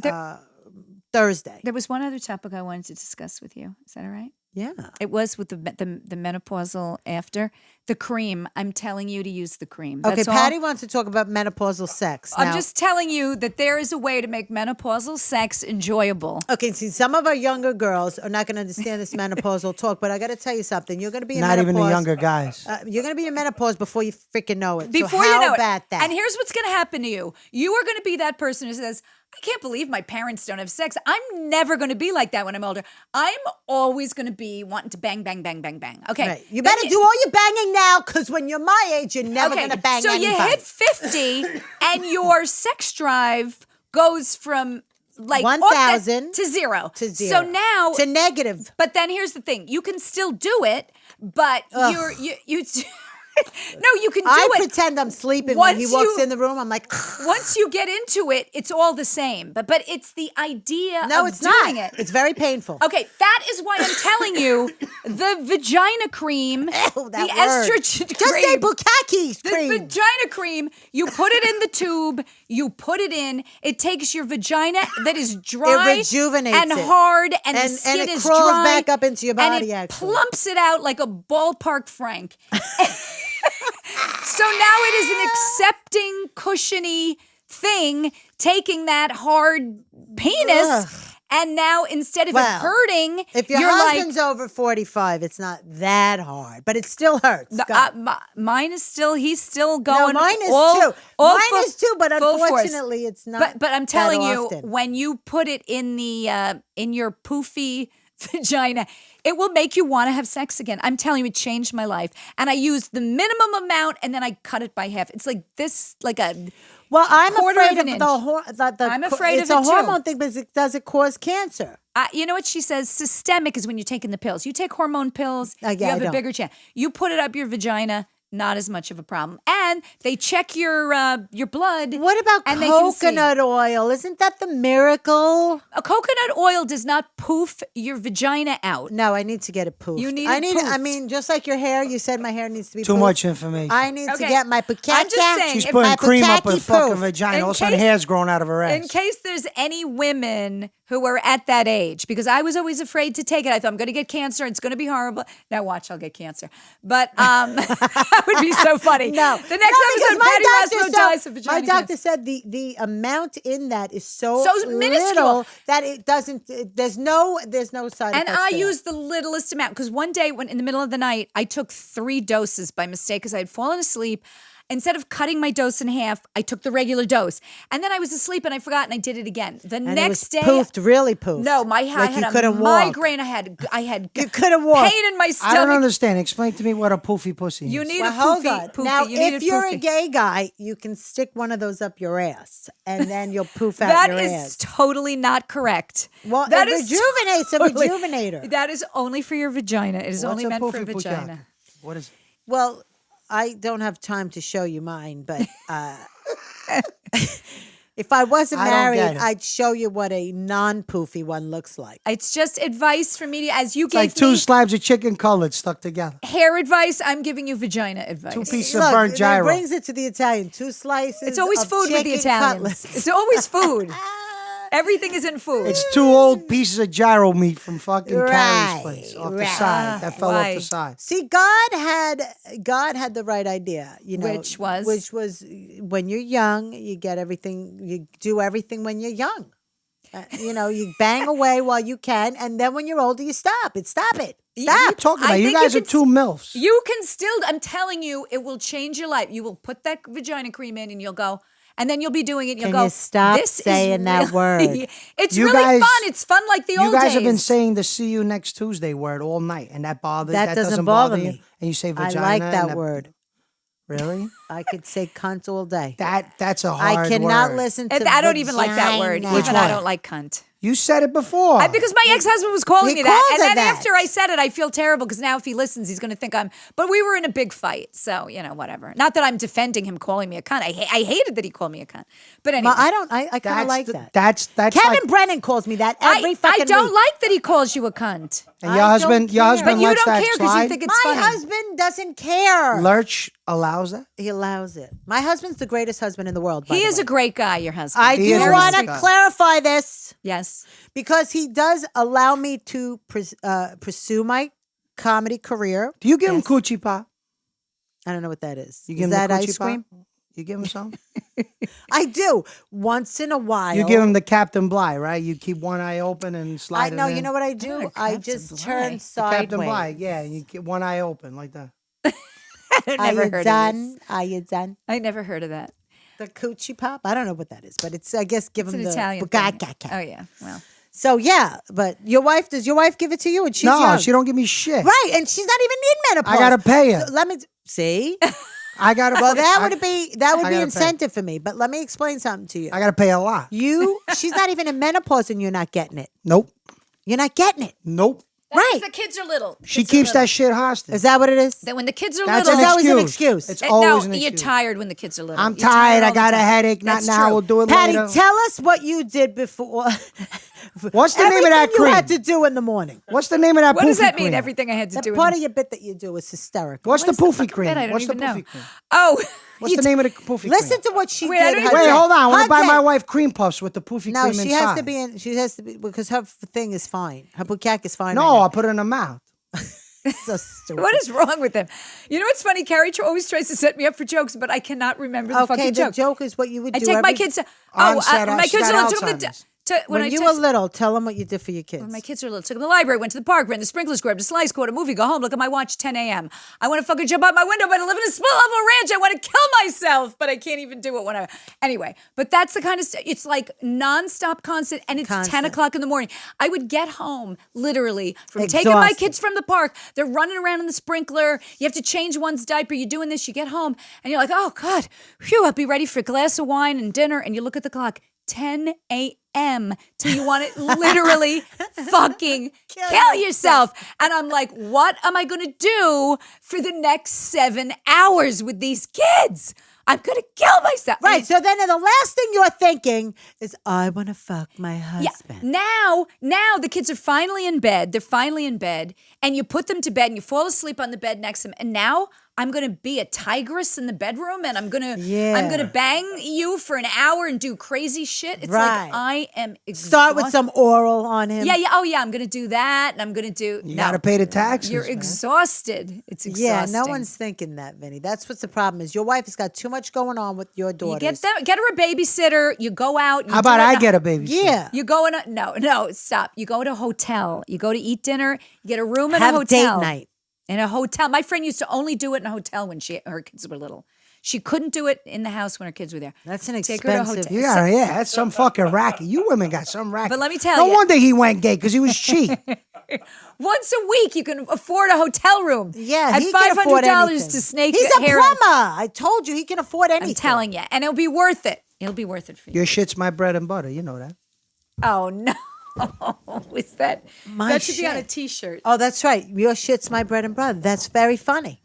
Thursday. There was one other topic I wanted to discuss with you. Is that all right? Yeah. It was with the menopausal after. The cream. I'm telling you to use the cream. Okay, That's all. Patty wants to talk about menopausal sex. I'm Now- just telling you that there is a way to make menopausal sex enjoyable. Okay, see, some of our younger girls are not going to understand this menopausal talk, but I got to tell you something. You're going to be in Not even the menopause- younger guys. You're going to be in menopause before you freaking know it. Before so you how know about it. that? And here's what's going to happen to you. You are going to be that person who says, I can't believe my parents don't have sex. I'm never going to be like that when I'm older. I'm always going to be wanting to bang, bang, bang, bang, bang. Okay. Right. You Then better do all your banging now, because when you're my age, you're never Okay, going to bang so anybody. you hit 50 and your sex drive goes from like 1,000 to zero. to zero. So now to negative. but then here's the thing. You can still do it, but Ugh. you no, you can do I it. pretend I'm sleeping when he Once walks you- in the room. I'm like, Once you get into it, it's all the same. But it's the idea no, of it's doing not. it. It's very painful. Okay, that is why I'm telling you the vagina cream, Ew, the that word. estrogen Just say cream. bukkake The cream. vagina cream, you put it in the tube, you put it in, it takes your vagina that is dry rejuvenates and it. hard and the And skin it is crawls dry. back up into your and body, it actually. plumps it out like a ballpark Frank. So now it is an accepting, cushiony thing, taking that hard penis, Ugh. and now instead of it Well, hurting, If your you're husband's like, over 45, it's not that hard, but it still hurts. Go. mine is still, he's still going. No, mine is all- too. all Mine full- is too, but full force. unfortunately, it's not. But I'm that telling you, often. when you put it in the in your poofy vagina, it will make you want to have sex again. I'm telling you, it changed my life. And I used the minimum amount, and then I cut it by half. It's like this, like a. Well, I'm quarter afraid of of an the I'm afraid it's of a it, too. hormone thing, but does it cause cancer? You know what she says? Systemic is when you're taking the pills. You take hormone pills, Yeah, you have I a don't. bigger chance. You put it up your vagina, not as much of a problem. And they check your blood. What about and they can see. coconut oil? Isn't that the miracle? A coconut oil does not poof your vagina out. No, I need to get it poofed. You need I it need. I poofed. mean, just like your hair, you said my hair needs to be Too poofed. much information. I need to Okay. get my bukkake. I'm just saying, She's if putting my cream up her bukkake fucking poofed. vagina. In All of a sudden, case- hair's growing out of her ass. In case there's any women who are at that age, because I was always afraid to take it. I thought I'm going to get cancer. It's going to be horrible. Now watch, I'll get cancer. But that would be so funny. No, the next because episode, Patty Roscoe dies of my vagina doctor cancer. said the amount in that is so minuscule little that it doesn't. There's no side And effects. I to used the littlest amount because one day, when in the middle of the night, I took 3 doses by mistake because I had fallen asleep. Instead of cutting my dose in half, I took the regular dose, and then I was asleep and I forgot, and I did it again. The and next it was day, poofed, really poofed. no, I like had you a couldn't walk. migraine. I had You couldn't walk. pain in my I stomach. don't understand. Explain to me what a poofy pussy is. You need Well, a hold poofy. on. Poofy. Now, you need if a you're poofy. a gay guy, you can stick one of those up your ass, and then you'll poof out That your is ass. totally not correct. Well, that it rejuvenates a totally- rejuvenator. That is only for your vagina. It is What's only a meant for poofy vagina. pukkak? What is it? Well, I don't have time to show you mine, but if I wasn't I don't married, get it. I'd show you what a non-poofy one looks like. It's just advice for me as you It's like gave 2 me slabs of chicken colored stuck together. hair advice. I'm giving you vagina advice. 2 pieces Look, of burnt that gyro. brings it to the Italian. 2 slices. It's always of food with the chicken Italians. cutlets. It's always food. Everything is in food. It's 2 old pieces of gyro meat from fucking Carrie's Right, place off the right. side. That fell off Why? the side. See, God had the right idea, you know, Which was? when you're young, you get everything, you do everything when you're young. You know, you bang away while you can, and then when you're older, you stop it. Stop it. What are you Stop. talking I about? You think guys you are can 2 MILFs. You can still, I'm telling you, it will change your life. You will put that vagina cream in and you'll go, and then you'll be doing it and you'll Can go, you stop this is saying that really- word? It's You really guys- fun. It's fun like the You old guys days. have been saying the "see you next Tuesday" word all night, and that bothers. That doesn't doesn't bother you. me. And you say I vagina. like and that word. Really? I could say cunt all day. That's a hard I cannot word. listen And to I don't even like that word. vagina. Even I don't like cunt. You said it before. Because my ex-husband was calling He me that. called And it then that. after I said it, I feel terrible because now if he listens, he's going to think I'm. But we were in a big fight. So, whatever. Not that I'm defending him calling me a cunt. I hated that he called me a cunt. But anyway. Well, I kind of like that. That's Kevin like, Brennan calls me that every I fucking don't week. like that he calls you a cunt. and your I husband. don't Your care. husband But you lets don't that care because you slide. think it's My funny. husband doesn't care. Lurch allows that. He allows it. My husband's the greatest husband in the world. By He the is way. a great guy, your husband. I He do is a want nice to guy. clarify this Yes. because he does allow me to pursue my comedy career. Do you give him Yes. coochie pop? I don't know what that is. You Is give him that the coochie ice pop? cream? You give him some. I do once in a while. You give him the Captain Bligh, right? You keep one eye open and slide I it know. in. You know what I do? Oh, I Captain just Bligh. turn The sideways. Captain Bligh, yeah. You keep one eye open like that. I Are never you heard of done? this. Are you done? I never heard of that. The coochie pop? I don't know what that is, but it's I guess give It's him an the Italian bukkake. thing. Oh, yeah. Well. So yeah, but does your wife give it to you? And she's No, young. she don't give me shit. Right, and she's not even in menopause. I gotta pay her. So let me see. I gotta. Well, that I- would be I gotta pay. incentive for me. But let me explain something to you. I gotta pay a lot. She's not even in menopause, and you're not getting it. Nope. You're not getting it. Nope. Right. The kids are little. She keeps that shit hostage. Is that what it is? That when the kids are That's little. It's an always an excuse. excuse. It's No, always an you're excuse. tired when the kids are little. I'm You're tired. I all the got a time. headache. Not That's now. true. We'll do it Patty, later. tell us what you did before. What's the name of that Everything cream? you had to do in the morning. What's the name of that What does poofy that mean? cream? Everything I had to The do. part of your bit that you do is hysterical. What's the What is the poofy fucking cream? bit? I don't What's the even know. poofy cream? Oh. What's the name of the poofy Listen cream? to what she Wait, I did. don't her even Wait, day. hold on. I want Her to buy day. my wife cream puffs with the poofy No, cream she inside. has to be in. She has to be because her thing is fine. Her bukkake is fine. No, right I put it in her mouth. now. So stupid. What is wrong with them? You know what's funny? Carrie always tries to set me up for jokes, but I cannot remember the Okay, fucking the joke. joke is what you would I do. take my every- kids to. Onset, My she kids got are little. Took them Alzheimer's. When you were little, tell them what you did for your kids. When my kids were little, took them to the library, went to the park, ran the sprinklers, grabbed a slice, caught a movie, go home, look at my watch, 10 a.m. I want to fucking jump out my window, but I live in a small level ranch. I want to kill myself, but I can't even do it when I. Anyway, but that's the kind of stuff. It's like nonstop, constant, and it's 10 Constant. o'clock in the morning. I would get home literally from taking my Exhausted. kids from the park. They're running around in the sprinkler. You have to change one's diaper. You're doing this. You get home and you're like, oh God, phew, I'll be ready for a glass of wine and dinner. And you look at the clock. 10 a.m. till you want to literally fucking kill yourself. And I'm like, what am I going to do for the next 7 hours with these kids? I'm going to kill myself. Right. So then the last thing you're thinking is, I want to fuck my Yeah. husband. Now the kids are finally in bed. They're finally in bed. And you put them to bed and you fall asleep on the bed next to them. And now I'm going to be a tigress in the bedroom and I'm going to bang you for an hour and do crazy shit. It's Right. like I am exhausted. Start with some oral on him. Yeah. Oh, yeah. I'm going to do that. And I'm going to do. You got to pay the taxes. You're man. exhausted. It's Yeah, exhausting. no one's thinking that, Vinny. That's what's the problem is. Your wife has got too much going on with your You daughters. get her a babysitter. You go out. You How about do it I in a- get a babysitter? Yeah. You go in a no, stop. You go to a hotel. You go to eat dinner. You get a room in Have a hotel. date night. In a hotel. My friend used to only do it in a hotel when her kids were little. She couldn't do it in the house when her kids were there. That's an Take her to a expensive- hotel. Yeah, that's some fucking racket. You women got some racket. But let me tell no you- wonder he went gay because he was cheap. Once a week, you can afford a hotel room. Yeah, at he can afford $500 anything. to snake He's a hair. plumber. I told you he can afford anything. I'm telling you, and it'll be worth it. It'll be worth it for you. Your shit's my bread and butter. You know that. Oh no, is that My that should be on a shit. T-shirt? Oh, that's right. Your shit's my bread and butter. That's very funny.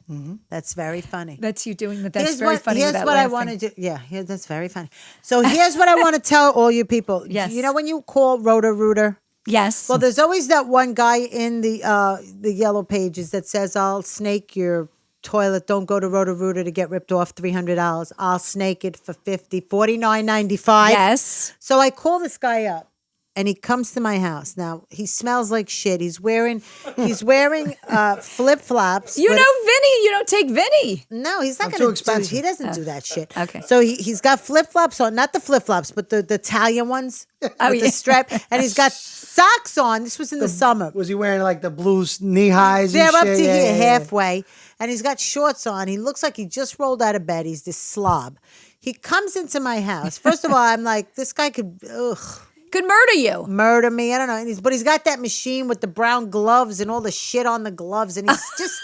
That's very funny. That's you doing that. That's very funny. Here's without what I laughing. want to do. Yeah, that's very funny. So here's what I want to tell all you people. Yes. You know when you call Roto-Rooter? Yes. Well, there's always that one guy in the yellow pages that says, I'll snake your toilet. Don't go to Roto-Rooter to get ripped off $300. I'll snake it for $49.95. yes. So I call this guy up and he comes to my house. Now, he smells like shit. He's wearing flip-flops. You with- know Vinny. You don't take Vinny. No, he's not I'm going too to expensive. He doesn't do that shit. Okay. So he's got flip-flops on, not the flip-flops, but the Italian ones with yeah. the strap. And he's got socks on. This was in the summer. Was he wearing like the blue knee highs? They're and up shit? to Yeah, here, yeah, yeah. halfway. And he's got shorts on. He looks like he just rolled out of bed. He's this slob. He comes into my house. First of all, I'm like, this guy could Could murder you. murder me. I don't know. And but he's got that machine with the brown gloves and all the shit on the gloves. And he's just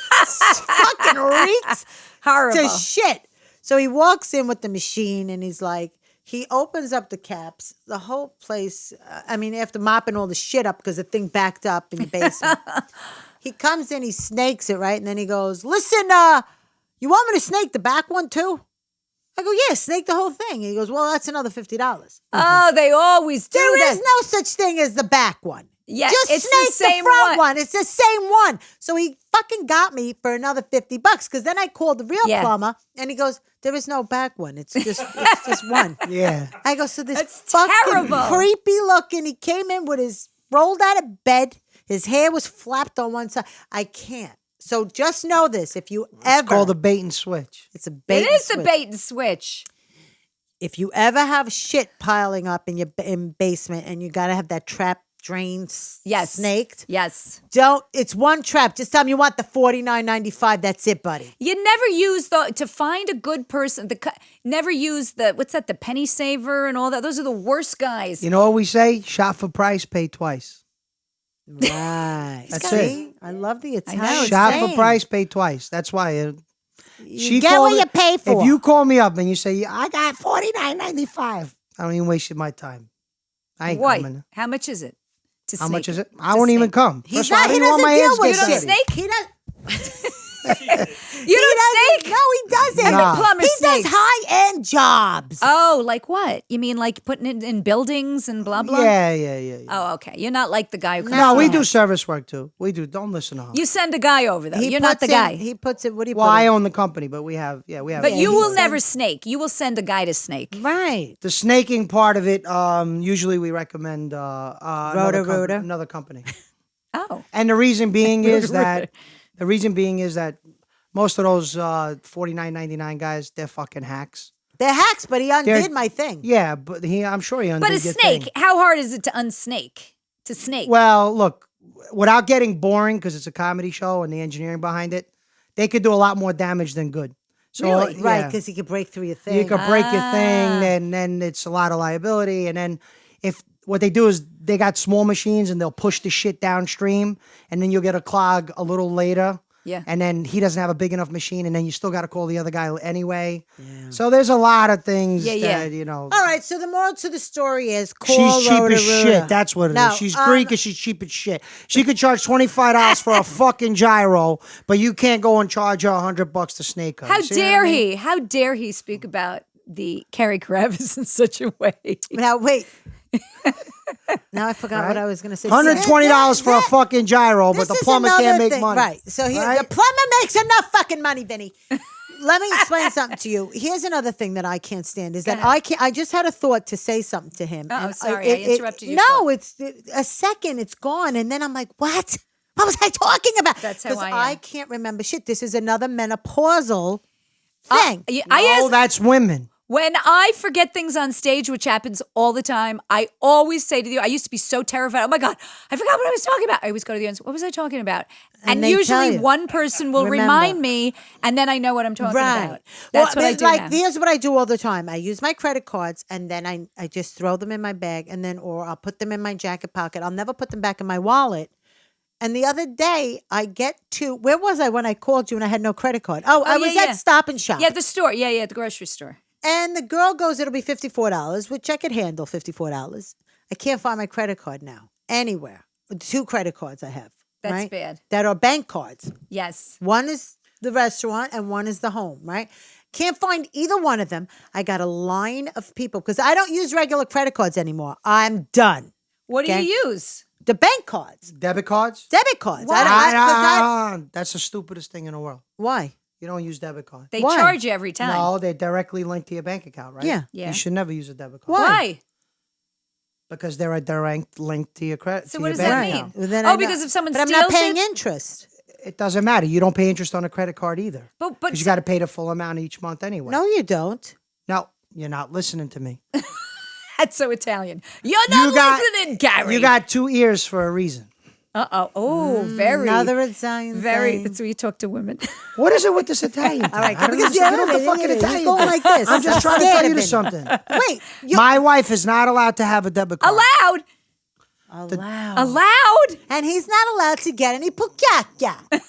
fucking reeks Horrible. to shit. So he walks in with the machine and he's like, he opens up the caps. The whole place, after mopping all the shit up because the thing backed up in the basement. He comes in, he snakes it, right? And then he goes, listen, you want me to snake the back one too? I go, yeah, snake the whole thing. He goes, well, that's another $50. Oh, they always do There that. is no such thing as the back one. Yeah, Just it's snake the same front one. It's the same one. So he fucking got me for another $50 because then I called the real Yeah. plumber and he goes, there is no back one. It's just one. Yeah. I go, so this That's fucking terrible. creepy looking. He came in with his rolled out of bed. His hair was flapped on one side. I can't. So just know this: if you It's ever, called a bait and switch. it's a bait. It and is the switch. bait and switch. If you ever have shit piling up in your basement and you got to have that trap drain Yes. snaked, Yes. don't. It's one trap. Just tell them you want the $49.95. That's it, buddy. You never use to find a good person. Never use what's that? The penny saver and all that. Those are the worst guys. You know what we say? Shop for price, pay twice. Right. That's See? it. I love the know, Italian. it's Shop saying. for price, pay twice. That's why. You get what you pay for. If you call me up and you say, I got $49.95, I don't even waste my time. I ain't Why? coming. How much is it? To How snake much is it? To I won't even snake. come. He's First of all, not. I He don't want doesn't my deal ass with get You don't shit. dirty. snake? He does. You don't snake? No, he doesn't. Nah. Plumber He snakes. does high-end jobs. Oh, like what? You mean like putting it in buildings and blah blah? Yeah. Oh, okay. You're not like the guy who comes No, to we your do house. service work too. We do. Don't listen to him. You send a guy over though. You're not the puts in- guy. He puts it. What do you Well, put I in? own the company, but we have. But Yeah, you he will sends- never snake. You will send a guy to snake. Right. The snaking part of it, usually we recommend Roto-Rooter. another company. Oh. And the reason being is that most of those $49.99 guys, they're fucking hacks. They're hacks, but he undid They're- my thing. Yeah, but I'm sure he undid But a your snake, thing. how hard is it to unsnake? To snake? Well, look, without getting boring, because it's a comedy show and the engineering behind it, they could do a lot more damage than good. So, Really? Right, yeah. because he could break through your thing. You could break your thing, and then it's a lot of liability. And then if what they do is they got small machines and they'll push the shit downstream, and then you'll get a clog a little later. Yeah. And then he doesn't have a big enough machine, and then you still got to call the other guy anyway. Yeah. So there's a lot of things that, you know. All right, so the moral to the story is call She's cheap as Roto-Rooter. shit. That's what it is. She's Greek and she's cheap as shit. She could charge $25 for a fucking gyro, but you can't go and charge her $100 to snake her. How See dare what I mean? he? How dare he speak about the Carrie Kravitz in such a way? Now, wait. Now I forgot what I was going to say. $120 for a fucking gyro, but the plumber can't make money. Right. So the plumber makes enough fucking money, Vinny. Let me explain something to you. Here's another thing that I can't stand is that I just had a thought to say something to him. Oh, sorry, I interrupted you. No, it's a second, it's gone. And then I'm like, what? What was I talking about? That's how Because I am. I can't remember shit. This is another menopausal thing. Oh, that's women. When I forget things on stage, which happens all the time, I always say to you, I used to be so terrified. Oh my God, I forgot what I was talking about. I always go to the audience, what was I talking about? And they tell usually you. one person will Remember. remind me, and then I know what I'm talking about. That's what I do now. Here's what I do all the time. I use my credit cards and then I just throw them in my bag and then, or I'll put them in my jacket pocket. I'll never put them back in my wallet. And the other day I get to, where was I when I called you and I had no credit card? Oh, I was at Stop and Shop. Yeah, the store. Yeah, the grocery store. And the girl goes, it'll be $54, which I could handle $54. I can't find my credit card now anywhere. 2 credit cards I have. That's right? bad. That are bank cards. Yes. One is the restaurant and one is the home, right? Can't find either one of them. I got a line of people because I don't use regular credit cards anymore. I'm done. What do you use? The bank cards. Debit cards? Debit cards. That's the stupidest thing in the world. Why? You don't use debit cards. They Why? charge you every time. No, they're directly linked to your bank account, right? Yeah. Yeah. You should never use a debit card. Why? Because they're a direct link to your credit. So to what your does that bank mean? account. Well, then Oh, because if someone but steals I'm not paying it? interest. It doesn't matter. You don't pay interest on a credit card either. But Because you got to pay the full amount each month anyway. No, you don't. No, you're not listening to me. that's so Italian. You're not listening, Gary. You got 2 ears for a reason. Uh-oh. Oh, very. Another Italian Very. saying. That's where you talk to women. What is it with this Italian thing? All right, I don't because understand. Get off the he's fucking Italian going thing. like this. I'm just trying to scared tell you of to him. something. Wait. My wife is not allowed to have a debit card. Allowed. Allowed. And he's not allowed to get any pukaka.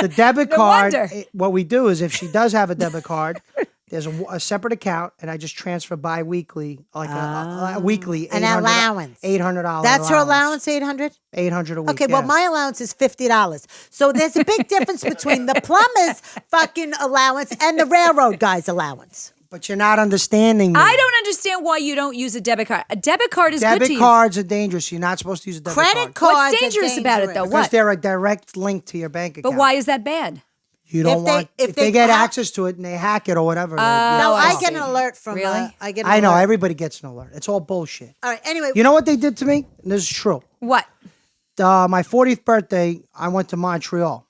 The debit No card, wonder. what we do is if she does have a debit card, there's a separate account, and I just transfer bi-weekly, like a weekly An $800 allowance. $800 That's her allowance, 800? 800 a week. Okay, well, yes. my allowance is $50. So there's a big difference between the plumber's fucking allowance and the railroad guy's allowance. But you're not understanding me. I don't understand why you don't use a debit card. A debit card is good to Debit use. cards are dangerous. You're not supposed to use a debit Credit card. cards What's are dangerous about it, though? dangerous. Because What? they're a direct link to your bank account. But why is that bad? You don't want if they they get hack- access to it and they hack it or whatever. No, Oh, I I get see. an alert from Really? I get an I know alert. everybody gets an alert. It's all bullshit. All right, anyway. You know what they did to me? And this is true. What? My 40th birthday, I went to Montreal.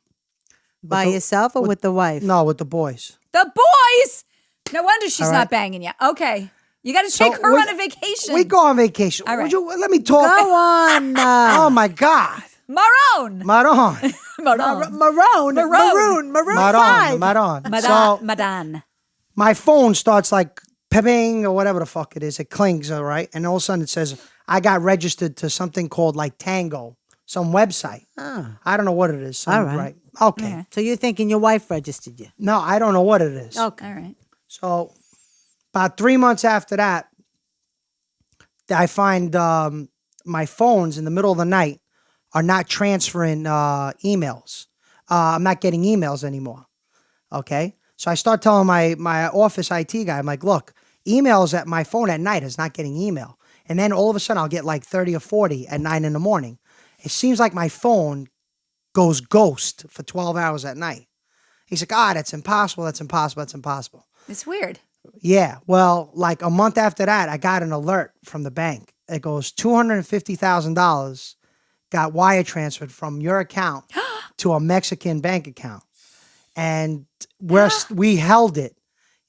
by yourself or with the wife? No, with the boys. The boys. No wonder she's All not right. banging you. Okay. You got to So take her we- on a vacation. We go on vacation. All right. Would you let me talk? Go on. Oh my God. Maroon. Maron. Maroon. Maroon Maron. 5. Maron. Madan. So Madan. my phone starts like ping or whatever the fuck it is. It clings, all right? And all of a sudden it says, I got registered to something called like Tango, some website. I don't know what it is. Some, All right. Okay. So you're thinking your wife registered you? No, I don't know what it is. Okay. All right. So about 3 months after that, I find my phones in the middle of the night are not transferring emails. I'm not getting emails anymore. Okay. So I start telling my office IT guy, I'm like, look, emails at my phone at night is not getting email. And then all of a sudden I'll get like 30 or 40 at 9 in the morning. It seems like my phone goes ghost for 12 hours at night. He's like, that's impossible. That's impossible. That's impossible. It's weird. Yeah. Well, like a month after that, I got an alert from the bank. It goes $250,000 got wire transferred from your account to a Mexican bank account. And we held it.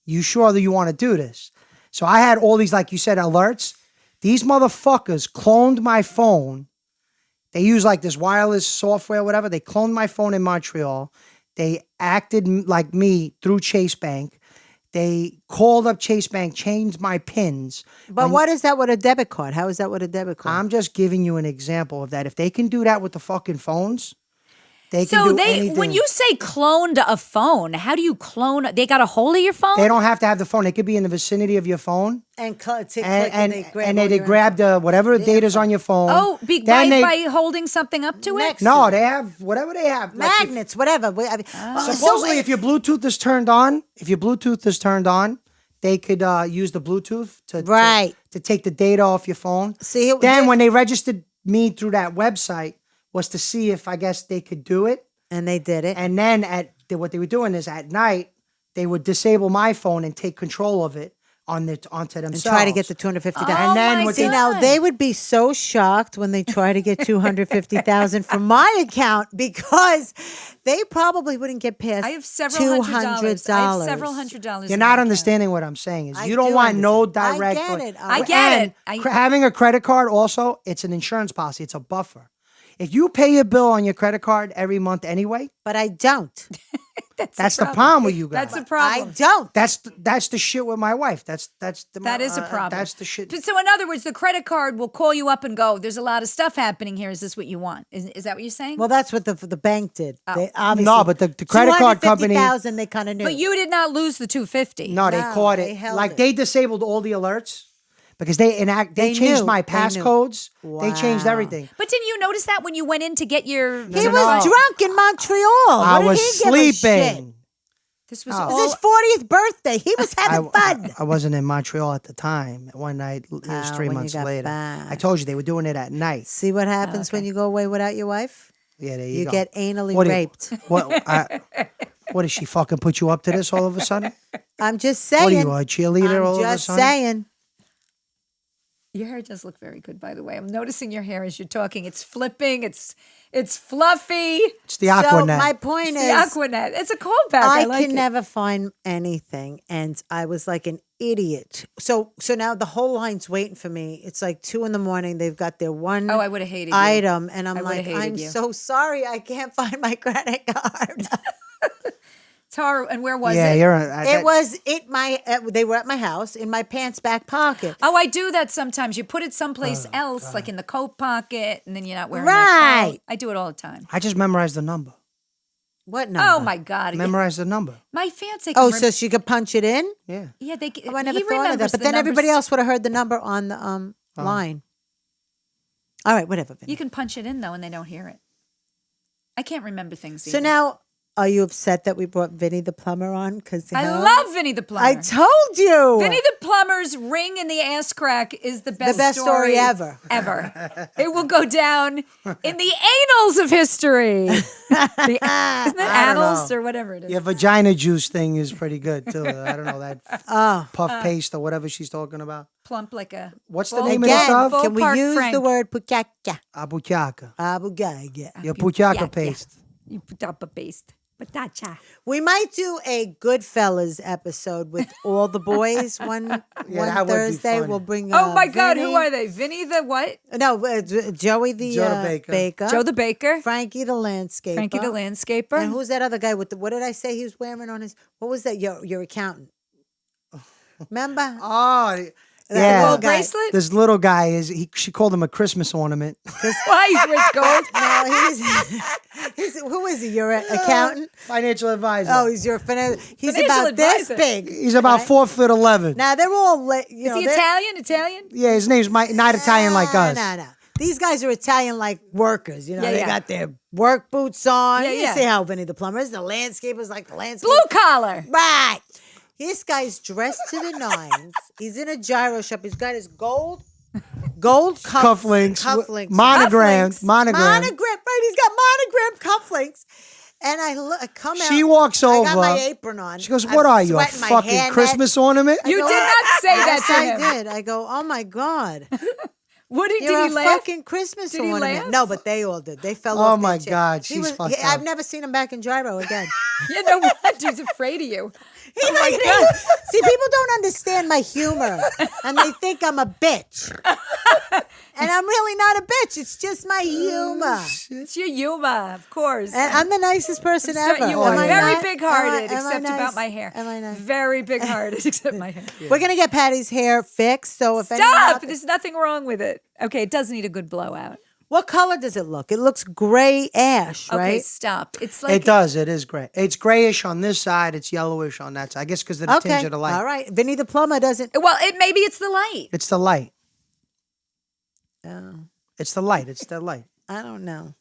You sure that you want to do this? So I had all these, like you said, alerts. These motherfuckers cloned my phone. They use like this wireless software, whatever. They cloned my phone in Montreal. They acted like me through Chase Bank. They called up Chase Bank, changed my PINs. But what is that with a debit card? How is that with a debit card? I'm just giving you an example of that. If they can do that with the fucking phones, They can So do anything. when you say cloned a phone, how do you clone? They got a hold of your phone? They don't have to have the phone. They could be in the vicinity of your phone. And They grab the whatever data's on your phone. Oh, Then by holding something up to it? No, they have whatever they have. Like magnets, whatever. supposedly, if your Bluetooth is turned on, they could use the Bluetooth to take the data off your phone. See, then when they registered me through that website was to see if I guess they could do it. and they did it. And then what they were doing is at night they would disable my phone and take control of it onto themselves And try to get the 250,000. And then my what See, they now they would be so shocked when they try to get 250,000 from my account because they probably wouldn't get past I have several $100. I have several $100. You're not understanding what I'm saying. Is you don't want no direct. I get it. I get it. Having a credit card also, it's an insurance policy. It's a buffer. If you pay your bill on your credit card every month anyway, But I don't. that's the problem with you guys. That's the problem. I don't. That's the shit with my wife. That is a problem. That's the shit. So in other words, the credit card will call you up and go, there's a lot of stuff happening here. Is this what you want? Is that what you're saying? Well, that's what the bank did. They obviously, No, but the credit card company. 250,000, they kind of knew. But you did not lose the 250. No, they No, caught they it. held Like it. they disabled all the alerts because they They changed knew. my They knew. passcodes. They changed Wow. everything. But didn't you notice that when you went in to get your... He No. was drunk in Montreal. I What was did he give a shit? sleeping. This was Oh. It all... was his 40th birthday. He was having fun. I wasn't in Montreal at the time. One night, it was 3 when you months got later. back. I told you they were doing it at night. See what happens when you go away without your wife? Yeah, there You go. get anally What do you- raped. What did she fucking put you up to this all of a sudden? I'm just saying. What are you, a cheerleader I'm all of a just sudden? saying. Your hair does look very good, by the way. I'm noticing your hair as you're talking. It's flipping. It's fluffy. It's the So Aquanet. my point It's is, the Aquanet. It's a callback. I I like can it. never find anything, and I was like an idiot. So now the whole line's waiting for me. It's like 2 a.m. They've got their one Oh, I would have hated you. item, and I'm I would've like, hated I'm you. so sorry, I can't find my credit card. It's horrible. And where was yeah, it? you're. They were at my house in my pants back pocket. Oh, I do that sometimes. You put it someplace else, like in the coat pocket, and then you're not wearing that Right. coat. I do it all the time. I just memorized the number. What number? Oh my God! Memorize the number. My fiance. Oh, Can so she could punch it in? Yeah. yeah, they. Oh, I never he thought of remembers that. But the then everybody numbers. else would have heard the number on the line. All right, whatever. Vinny. You can punch it in though, and they don't hear it. I can't remember things. So either. now, are you upset that we brought Vinnie the Plumber on? Because I love Vinnie the Plumber. I told you. Vinnie the Plumber's ring in the ass crack is the best, story ever. Ever. It will go down in the annals of history. Isn't it I don't annals know. or whatever it is? Your vagina juice thing is pretty good too. I don't know that Oh, puff paste or whatever she's talking about. Plump like a. What's the Full- name of the again, stuff? can we Ballpark use Frank. the word puchaka? Abuchaka. Abugaga. Your puchaka yeah. paste. You put up a paste. Patacha. We might do a Goodfellas episode with all the boys one that would be Thursday. funny. We'll bring. Oh my God, Vinny. who are they? Vinny the what? No, Joey the Joe the Baker. Joe the Baker. Frankie the landscaper. Frankie the landscaper. And who's that other guy with the? What did I say he was wearing on his? What was that? Your accountant. Remember? Oh, That yeah. little Gold guy. bracelet? This little guy she called him a Christmas ornament. Why he wears gold? No, he's who is he? Your accountant? Financial advisor. Oh, he's your financial. He's Financial about advisor. this big. He's about 4'11". Now they're all you Is know. he they're- Italian? Italian? Yeah, his name's not Italian like us. No. These guys are Italian like workers. You know, Yeah, they yeah. got their work boots on. Yeah, You yeah. see how Vinnie the Plumber is. The landscaper's like the landscaper. Blue collar. Right. This guy's dressed to the nines. He's in a gyro shop. He's got his gold Cufflinks. Cufflinks. Monogrammed. Monogram. Right. He's got monogrammed cufflinks. And I come out. She walks I got over. my apron on. She goes, I'm "What are you, a sweating my fucking hairnet." Christmas ornament?" I You go, did not say that yes, to I him. did. I go, oh my God. What did You're he a laugh? fucking Christmas Did he ornament. laugh? No, but they all did. They fell Oh off. my their chair. God, He she's fucked I've up. never seen him back in gyro again. You know what? He's afraid of you. Oh my God. See, people don't understand my humor, and they think I'm a bitch. And I'm really not a bitch. It's just my humor. It's your humor, of course. And I'm the nicest person So ever. you Am are I very not? big-hearted, Am I except nice? about my hair. Am I nice? Very big-hearted, except my hair. We're gonna get Patty's hair fixed. So if anyone Stop! out there- There's nothing wrong with it. Okay, it does need a good blowout. What color does it look? It looks gray ash, Okay, right? stop. It's like It does. It is gray. It's grayish on this side. It's yellowish on that side. I guess because of the tinge Okay. of the light. All right. Vinnie the Plumber doesn't. well, maybe it's the light. It's the light. Oh, It's the light. It's the light. I don't know.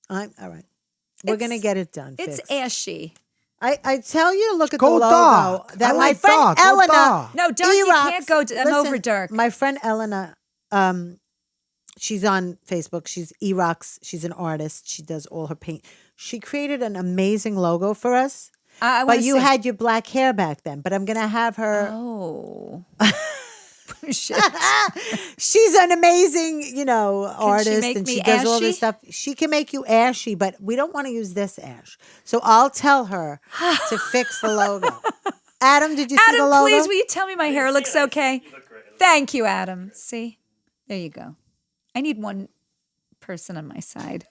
All right. We're It's- gonna get it done. It's fixed. ashy. I tell you to look at Go the logo. dark. I That my like friend dark. Go Elena. dark. No, dark. You Erox- can't go. I'm over dark. My friend Elena, she's on Facebook. She's Erox. She's an artist. She does all her paint. She created an amazing logo for us. I But wanna you see. had your black hair back then. But I'm gonna have her. Oh. Shit. She's an amazing, artist, make and me she does all ashy? this stuff. She can make you ashy, but we don't want to use this ash. So I'll tell her to fix the logo. Adam, did you see the Adam, logo? please, will you tell me my hair looks okay? Thank you, Adam. See? There you go. I need one person on my side.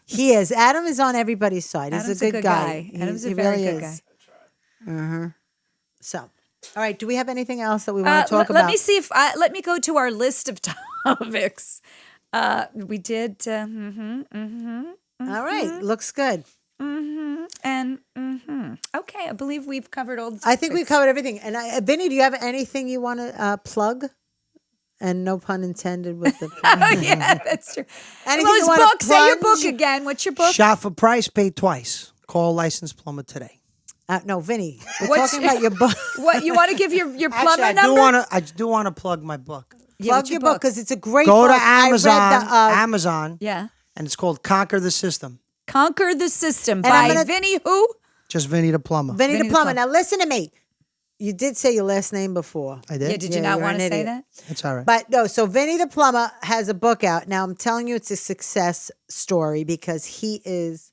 He is. Adam is on everybody's side. He's Adam's a good guy. Adam's a He very really good is. guy. So, all right. Do we have anything else that we want to talk let about? me see if let me go to our list of topics. We did All right. Looks good. okay. I believe we've covered all the I think we've topics. covered everything. And Vinny, do you have anything you want to plug? And no pun intended with the. Oh yeah, that's true. Anything Those you wanna books. Say your book plunge? again. What's your book? Shop for price, pay twice. Call licensed plumber today. No, Vinny. We're What's- talking about your book. What you want to give your plumber Actually, number? I do want to plug my book. Yeah, Plug what's your book because it's a great Go book. to Amazon. I read the, Amazon. Yeah. And it's called Conquer the System. Conquer the System And I'm by gonna- Vinny who? Just Vinnie the Plumber. Vinny the Vinny the Plumber. Plumber. Now listen to me. You did say your last name before. I did. Yeah, did you Yeah, not you're want to an say idiot. that? It's all right. But no, so Vinny the Plumber has a book out. Now I'm telling you it's a success story because he is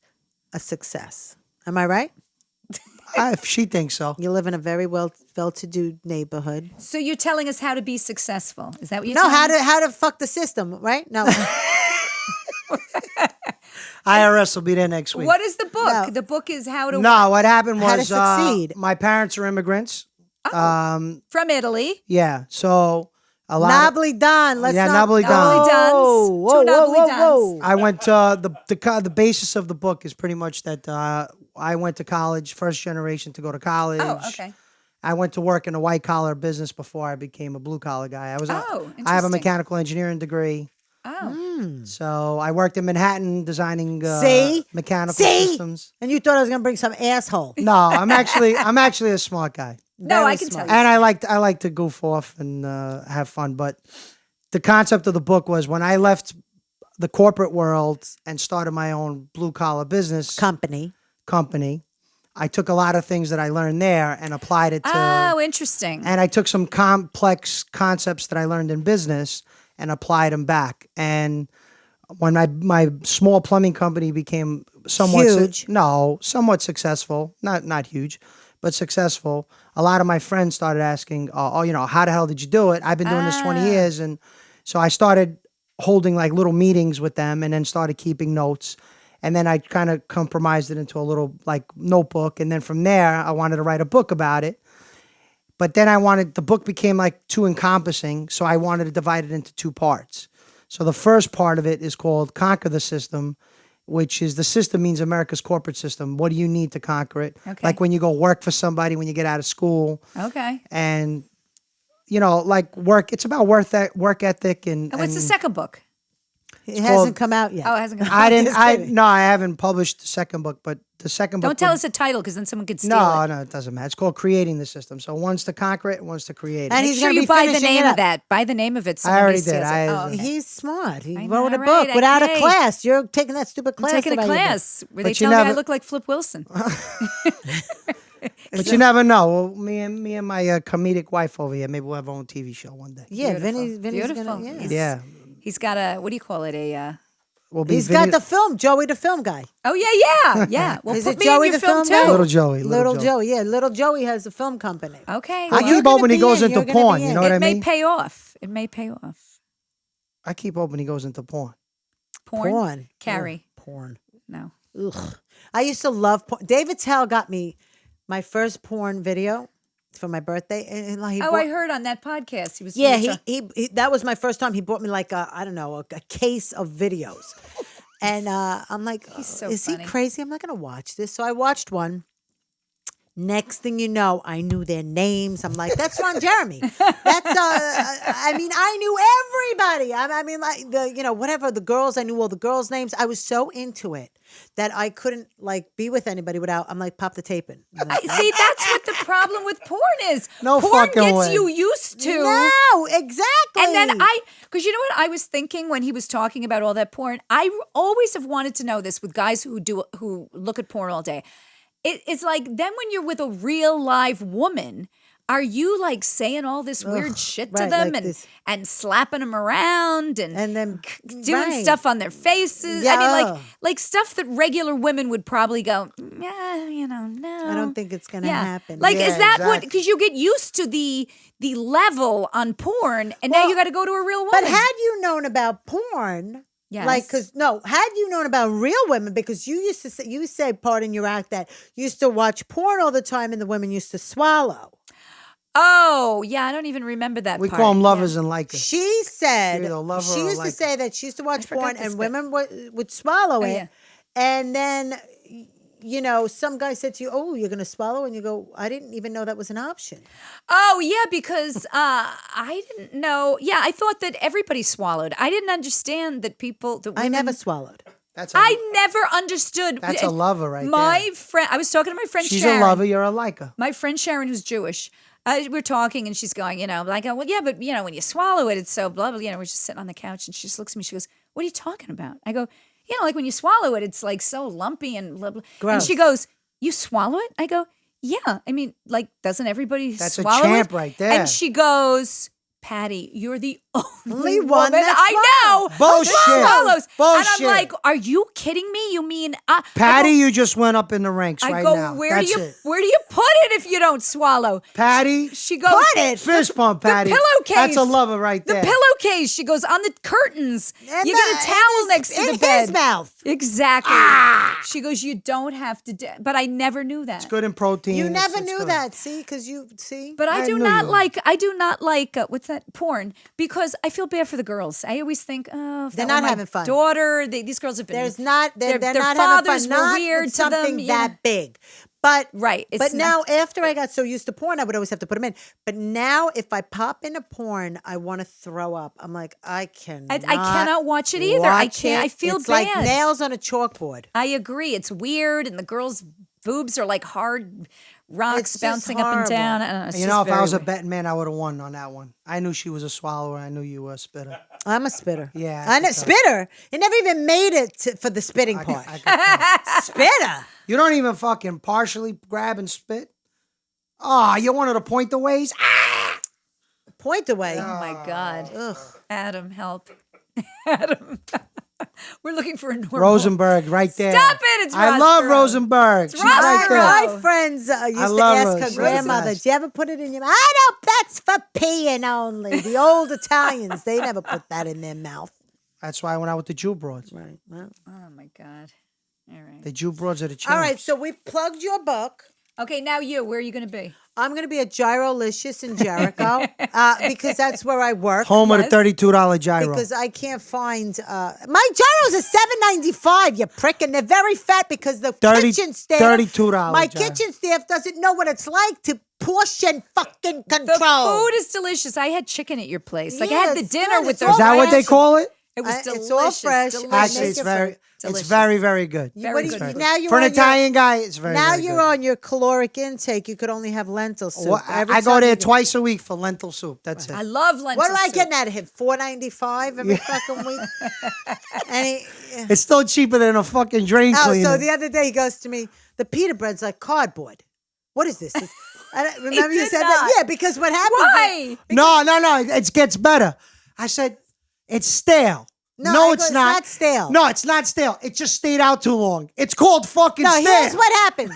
a success. Am I right? If she thinks so. You live in a very well-to-do neighborhood. So you're telling us how to be successful. Is that what you're No, telling us? how to fuck the system, right? No. IRS will be there next week. What is the book? No. The book is how to No, what happened How to was succeed. my parents are immigrants. from Italy. Yeah, so a lot. Knobbly Don. Let's Yeah, not. Knobbly Don. Knobbly Dons. Whoa, Two Knobbly whoa, Dons. whoa. I went to the basis of the book is pretty much that I went to college, first generation to go to college. Oh, okay. I went to work in a white collar business before I became a blue collar guy. I have a interesting. mechanical engineering degree. Oh, So I worked in Manhattan designing See? mechanical See? systems. And you thought I was going to bring some asshole. No, I'm actually a smart guy. no, Very I can smart. tell you. And I like to goof off and have fun. But the concept of the book was when I left the corporate world and started my own blue collar business Company. company, I took a lot of things that I learned there and applied it to. Oh, interesting. And I took some complex concepts that I learned in business and applied them back. And when my small plumbing company became somewhat Huge. somewhat successful, not huge, but successful, a lot of my friends started asking, "Oh, how the hell did you do it? I've been doing this 20 years." And so I started holding like little meetings with them, and then started keeping notes. And then I kind of compromised it into a little like notebook. And then from there, I wanted to write a book about it. But then the book became like too encompassing. So I wanted to divide it into two parts. So the first part of it is called Conquer the System, which is the system means America's corporate system. What do you need to conquer it? Okay. Like when you go work for somebody, when you get out of school. Okay. And, like work, it's about work ethic. And And what's the second book? It hasn't come out yet. Oh, it hasn't come I out. didn't, Just I kidding. no, I haven't published the second book, but the second book. Don't tell would- us the title because then someone could steal No, it. no, it doesn't matter. It's called Creating the System. So one's to conquer it, one's to create it. And Make he's sure gonna you be buy the finishing name it of up. that. Buy the name of it. So I already nobody did. steals it. Oh, okay. He's smart. He I wrote know, a right, book without okay. a class. You're taking that stupid I'm class. taking a about your book. class where they But you tell me I never- look like Flip Wilson. But you never know. Well, me and my comedic wife over here, maybe we'll have our own TV show one day. Yeah, Beautiful. Vinny's Beautiful. gonna. Yeah. He's- Yeah, He's got a what do you call it? we'll be He's Vinny- got the film, Joey the film guy. Oh yeah. Well, Is put it me Joey in your the film film guy? too. Little Joey. Little Joey, yeah. Little Joey has a film company. Okay. I Well, you're keep gonna hoping he be goes in, into you're gonna porn. be You in. know what I it may mean? pay off. It may pay off. I keep hoping he goes into porn. Porn. Carrie. Porn. No. Ugh. I used to love porn. David Tell got me my first porn video. for my birthday. And like, he Oh, bought- I heard on that podcast. He was Yeah, he was he that was my first time. He bought me like a case of videos. And I'm like, so is funny. he crazy? I'm not going to watch this. So I watched one. Next thing you know, I knew their names. I'm like, that's Ron Jeremy. That's I mean, I knew everybody. I mean, like whatever the girls. I knew all the girls' names. I was so into it that I couldn't like be with anybody without. I'm like, pop the tape in. I'm like, See, that's what the problem with porn is. No porn fucking gets way. you used to. no, exactly. And then because you know what I was thinking when he was talking about all that porn? I always have wanted to know this with guys who look at porn all day. It's like then when you're with a real live woman, are you like saying all this weird shit to right, them like this. and slapping them around and then doing right. stuff on their faces? I mean, Yeah. like stuff that regular women would probably go, yeah, no. I don't think it's gonna happen. Like, Yeah, is that what? exactly. Because you get used to the level on porn, and now Well, you got to go to a real woman. But had you known about porn, Yes. like, had you known about real women, because you used to say, you said part in your act that you used to watch porn all the time and the women used to swallow. Oh, yeah, I don't even remember that We part. call them lovers and likers. She said, You either love her she or used like to say that she used to watch forgot porn this and bit. women would swallow it. yeah. And then, some guy said to you, oh, you're going to swallow? And you go, I didn't even know that was an option. Oh, yeah, because I didn't know. Yeah, I thought that everybody swallowed. I didn't understand that I never swallowed. That's I never understood. That's a lover right My there. friend, I was talking to my friend She's Sharon. a lover, you're a liker. My friend Sharon, who's Jewish, we're talking and she's going, like, well, yeah, but, when you swallow it, it's so blah, blah, we're just sitting on the couch and she just looks at me. She goes, what are you talking about? I go, like when you swallow it, it's like so lumpy and blah, blah. And Gross. she goes, you swallow it? I go, yeah. I mean, like, doesn't everybody That's a swallow champ it? right there. And she goes, Patty, you're the only one woman that I know Bullshit. that swallows. Bullshit. And I'm like, are you kidding me? You mean Patty, you just went up in the ranks I right go, now. where That's do you it. where do you put it if you don't swallow? Patty, She goes, Put it. fist pump, Patty. pillowcase. That's a lover right The there. pillowcase. She goes on the curtains. And You get a towel next to in the bed. his mouth. Exactly. She goes, you don't have to. But I never knew that. It's good in protein. You It's- never it's knew good. that, see? But I I do knew not you. like. I do not like what's that porn because I feel bad for the girls. I always think, oh, if They're that were not my having fun. Daughter, these girls have been. They're not their having fathers fun. were Not weird with to them, something you that know. big. But Right, it's But now not- after I got so used to porn, I would always have to put them in. But now if I pop into porn, I want to throw up. I'm like, I cannot. I cannot watch it either. I watch can't. it. I feel it's bad. like nails on a chalkboard. I agree. It's weird, and the girls' boobs are like hard rocks It's just bouncing up and horrible. down. I don't know, it's You just know, if I very was a weird. betting man, I would have won on that one. I knew she was a swallower. I knew you were a spitter. I'm a spitter. Yeah, I I know. could tell. Spitter. It never even made it for the spitting part. I could tell. Spitter. You don't even fucking partially grab and spit? Oh, you wanted to point the ways? Ah! Point away. Oh my God, Ugh. Adam, help, Adam. We're looking for a normal. Rosenberg, right there. Stop it! It's I love Rossborough. Rosenberg. She's Rossborough. right there. My friends used I to love ask Rose. her She's grandmother, nice. "Do you ever put it in your mouth?" I don't. That's for peeing only. The old Italians, they never put that in their mouth. That's why I went out with the Jew broads. Right. Well. Oh my God. All right. The Jew broads are the champs. All right. So we plugged your book. Okay, now you. Where are you going to be? I'm going to be at Gyrolicious in Jericho because that's where I work. Home of Yes. the $32 gyro. Because I can't find my gyros are $7.95. You prick, and they're very fat because the 30 kitchen staff, $32 my gyro. kitchen staff doesn't know what it's like to portion fucking The control. food is delicious. I had chicken at your place. Like I Yeah, had the it's dinner good. with It's the all Is that what they fresh. call it? It was delicious. It's all fresh. delicious. Actually, it's Make it very, Delicious. it's very, very good. Very What do good. you, now you're For an on your- Italian guy, it's very, Now very you're good. on your caloric intake. You could only have lentil soup. Well, Every I go time there you go- twice a week for lentil soup. That's it. I love lentil What am I soup. getting out of him? $4.95 every fucking week. And he, It's still cheaper than a fucking drain oh, cleaner. so the other day he goes to me, the pita bread's like cardboard. What is this? Remember you did said not. that? Yeah, because what happened? Why? No, it gets better. I said, it's stale. No, No, I it's go, not. it's not stale. No, it's not stale. It just stayed out too long. It's called fucking No, stale. here's what happens.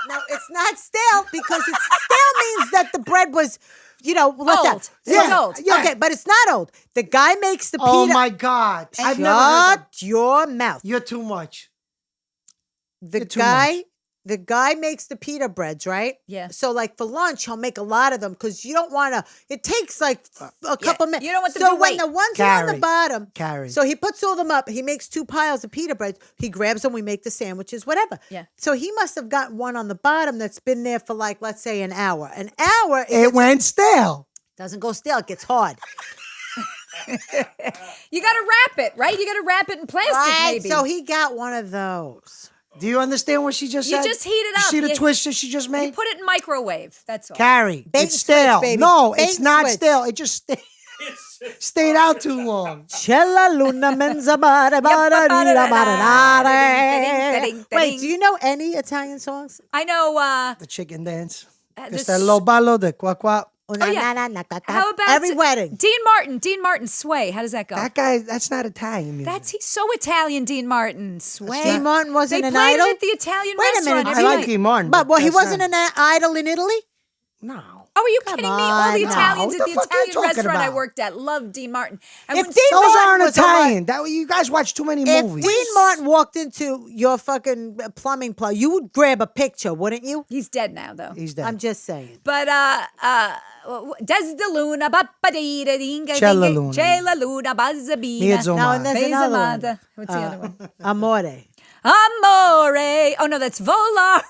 No, it's not stale because it's stale means that the bread was, left Old. out. It's old. Yeah. Okay, but it's not old. The guy makes the Oh pita. my God. I've never heard that. Shut your mouth. You're too much. The You're too guy the guy makes the pita breads, right? Yeah. So like for lunch, he'll make a lot of them because you don't want to. It takes like a couple minutes. you don't want them so to when wait. the ones are on the Carrie. bottom, Carrie. So he puts all them up. He makes 2 piles of pita breads. He grabs them. We make the sandwiches, whatever. Yeah. So he must have got one on the bottom that's been there for like, let's say, an hour. An hour. It went stale. Doesn't go stale. It gets hard. You got to wrap it, right? You got to wrap it in plastic, Right. maybe. So he got one of those. Do you understand what she just You said? just heat it You up. see the You- twister she just you made? put it in microwave. That's all. Carrie, Bait it's and switch, stale. baby. No, Bait it's and not switch. stale. It just stayed out too long. Cella luna menza bara bara dira bara dare. Wait, do you know any Italian songs? I know. The chicken dance. this- It's lo ballo de qua qua. Una, yeah. na, na, na, How about every wedding? Dean Martin, Sway. How does that go? That guy, that's not Italian music. He's so Italian, Dean Martin. Sway. Dean Martin wasn't they an played idol? it at the Italian Wait a restaurant minute, I every like night. Dean Martin. But well, he that's wasn't not- an idol in Italy. No. Oh, are you Come kidding me? All the on, no. Italians What at the the fuck are you Italian talking restaurant I about? worked at loved Dean Martin. And If when Dean Those Martin aren't was a Italian. That you guys watch too many If movies. Dean Martin walked into your fucking plumbing plug, you would grab a picture, wouldn't you? he's dead now, though. He's dead. I'm just saying. But Des de Luna, Bappadita, Dinga, Cella Luna. Cella Luna, Bazzabina. Mezzo Now, and mare. there's another one. Besamata. What's the other one? Amore. Amore. Oh, no, that's Volare.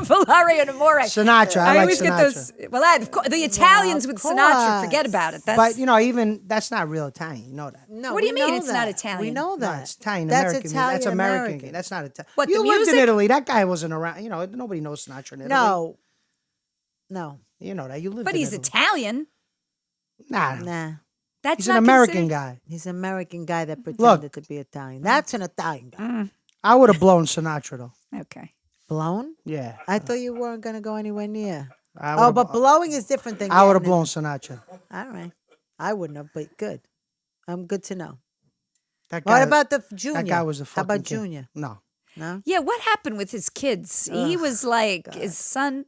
Volare and Amore. Sinatra. I like always Sinatra. get those. Well, of course, the Italians with Sinatra, course. forget about it. That's, But you know, even that's not real Italian. You know that. No, What do you we mean know it's that. not Italian? We know that. No, it's Italian That's American. Italian That's American. American. That's not Italian. What, you the lived in music? Italy. That guy wasn't around. You know, nobody knows Sinatra in Italy. No. No. You know that. You lived but in he's Italy. Italian. Nah. Nah. That's He's not an American considered- guy. He's an American guy that pretended to be Italian. That's an Italian guy. I would have blown Sinatra though. Okay. Blown? Yeah. I thought you weren't going to go anywhere near. I Oh, would've- but blowing is different than I would have getting blown it. Sinatra. All right. I wouldn't have, but good. I'm good to know. That guy. What about the Junior? that guy was a How fucking about kid. Junior? No. No? Yeah, what happened with his kids? He was like his son.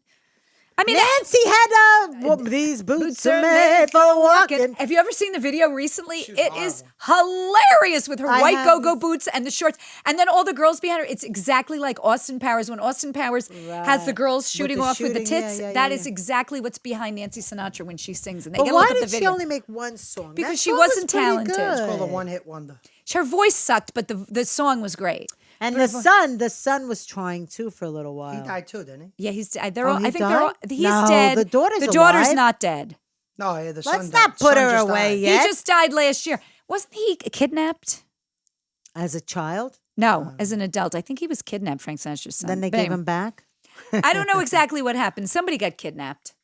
I mean, Nancy had these boots are made for walking. Have you ever seen the video recently? It is hilarious with her I white haven't. go-go boots and the shorts, and then all the girls behind her. It's exactly like Austin Powers. When Austin Powers has the girls shooting the off with the shooting, yeah, tits, yeah, that yeah, is yeah. exactly what's behind Nancy Sinatra when she sings. And they But gotta why look up the did she video. only make one song? Because That she song was wasn't pretty talented. good. It's Called a one-hit wonder. Her voice sucked, but the song was great. And the son was trying too for a little while. He died too, didn't he? Yeah, they're Oh, all. he I think they're all. died? He's No, dead. the daughter's alive. not dead. No, yeah, the son Let's died. not put Son her just away died. yet. He just died last year. Wasn't he kidnapped? As a child? No, as an adult. I think he was kidnapped, Frank Sinatra's son. Then they But gave anyway, him back? I don't know exactly what happened. Somebody got kidnapped.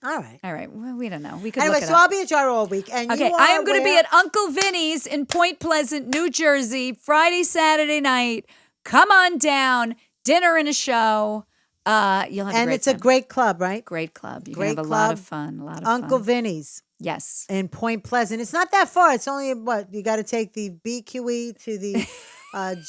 All right. All right. Well, we don't know. We could Anyway, look it so up. I'll be at Jar all week. And Okay, you I am going to be where? at Uncle Vinny's in Point Pleasant, New Jersey, Friday, Saturday night. Come on down. Dinner and a show. You'll have a And great it's a time. great club, right? Great club. You great can have a lot of club. fun. A lot of Uncle fun. Vinny's Yes. in Point Pleasant. It's not that far. It's only what? You got to take the BQE to the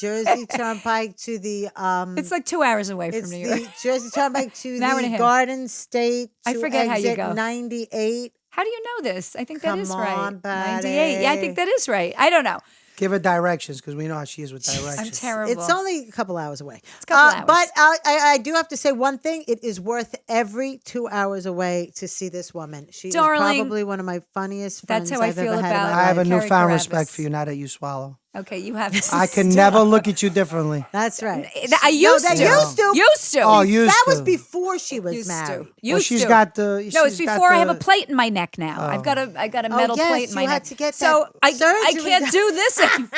Jersey Turnpike to the It's like 2 hours away from it's New York. the Jersey Turnpike to An hour and a the half. Garden State. I to forget how you exit go. 98. How do you know this? I think that Come is on, right. buddy. 98. Yeah, I think that is right. I don't know. Give her directions because we know how she is with directions. I'm terrible. It's only a couple hours away. a couple hours. But I do have to say one thing. It is worth every 2 hours away to see this woman. She Darling, is probably one of my funniest friends that's how I I've feel ever had in about my I have a life. Carrie newfound Carabas. respect for you now that you swallow. Okay, you have to. I can stop. never look at you differently. That's right. I used they to. used to. Used to. Oh, used That to. was before she was Used married. to. Well, Used she's to. got the. No, it's she's got before I have a the- plate in my neck now. I've got a metal yes, plate in my you neck. had to get so that I surgery can't done. do this anymore.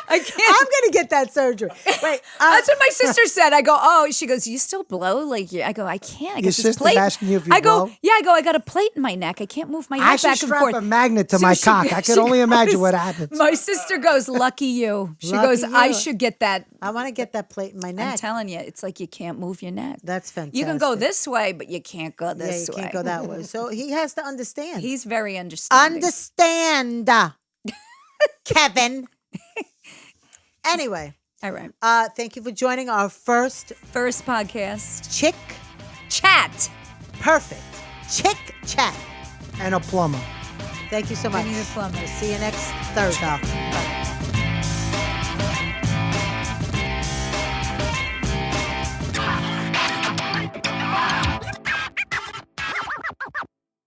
I can't. I'm gonna get that surgery. Wait, That's what my sister said. I go, oh, she goes, you still blow? I go, I can't. I got Your this sister's plate. asking you if you I go, blow? yeah, I got a plate in my neck. I can't move my I head should back and strap forth. a magnet to So my she- cock. I she can only imagine goes- what happens. My sister goes, lucky you. She Lucky goes, I you. should get that. I want to get that plate in my I'm neck. telling you, it's like you can't move your neck. That's fantastic. You can go this way, but you can't go Yeah, this you way. can't go that way. So he has to understand. He's very understanding. Understand, Kevin. Anyway, All right. thank you for joining our first First podcast. Chick Chat. Perfect Chick Chat. And a plumber. Thank you so much. Vinnie the Plumber. See you next Thursday. Bye.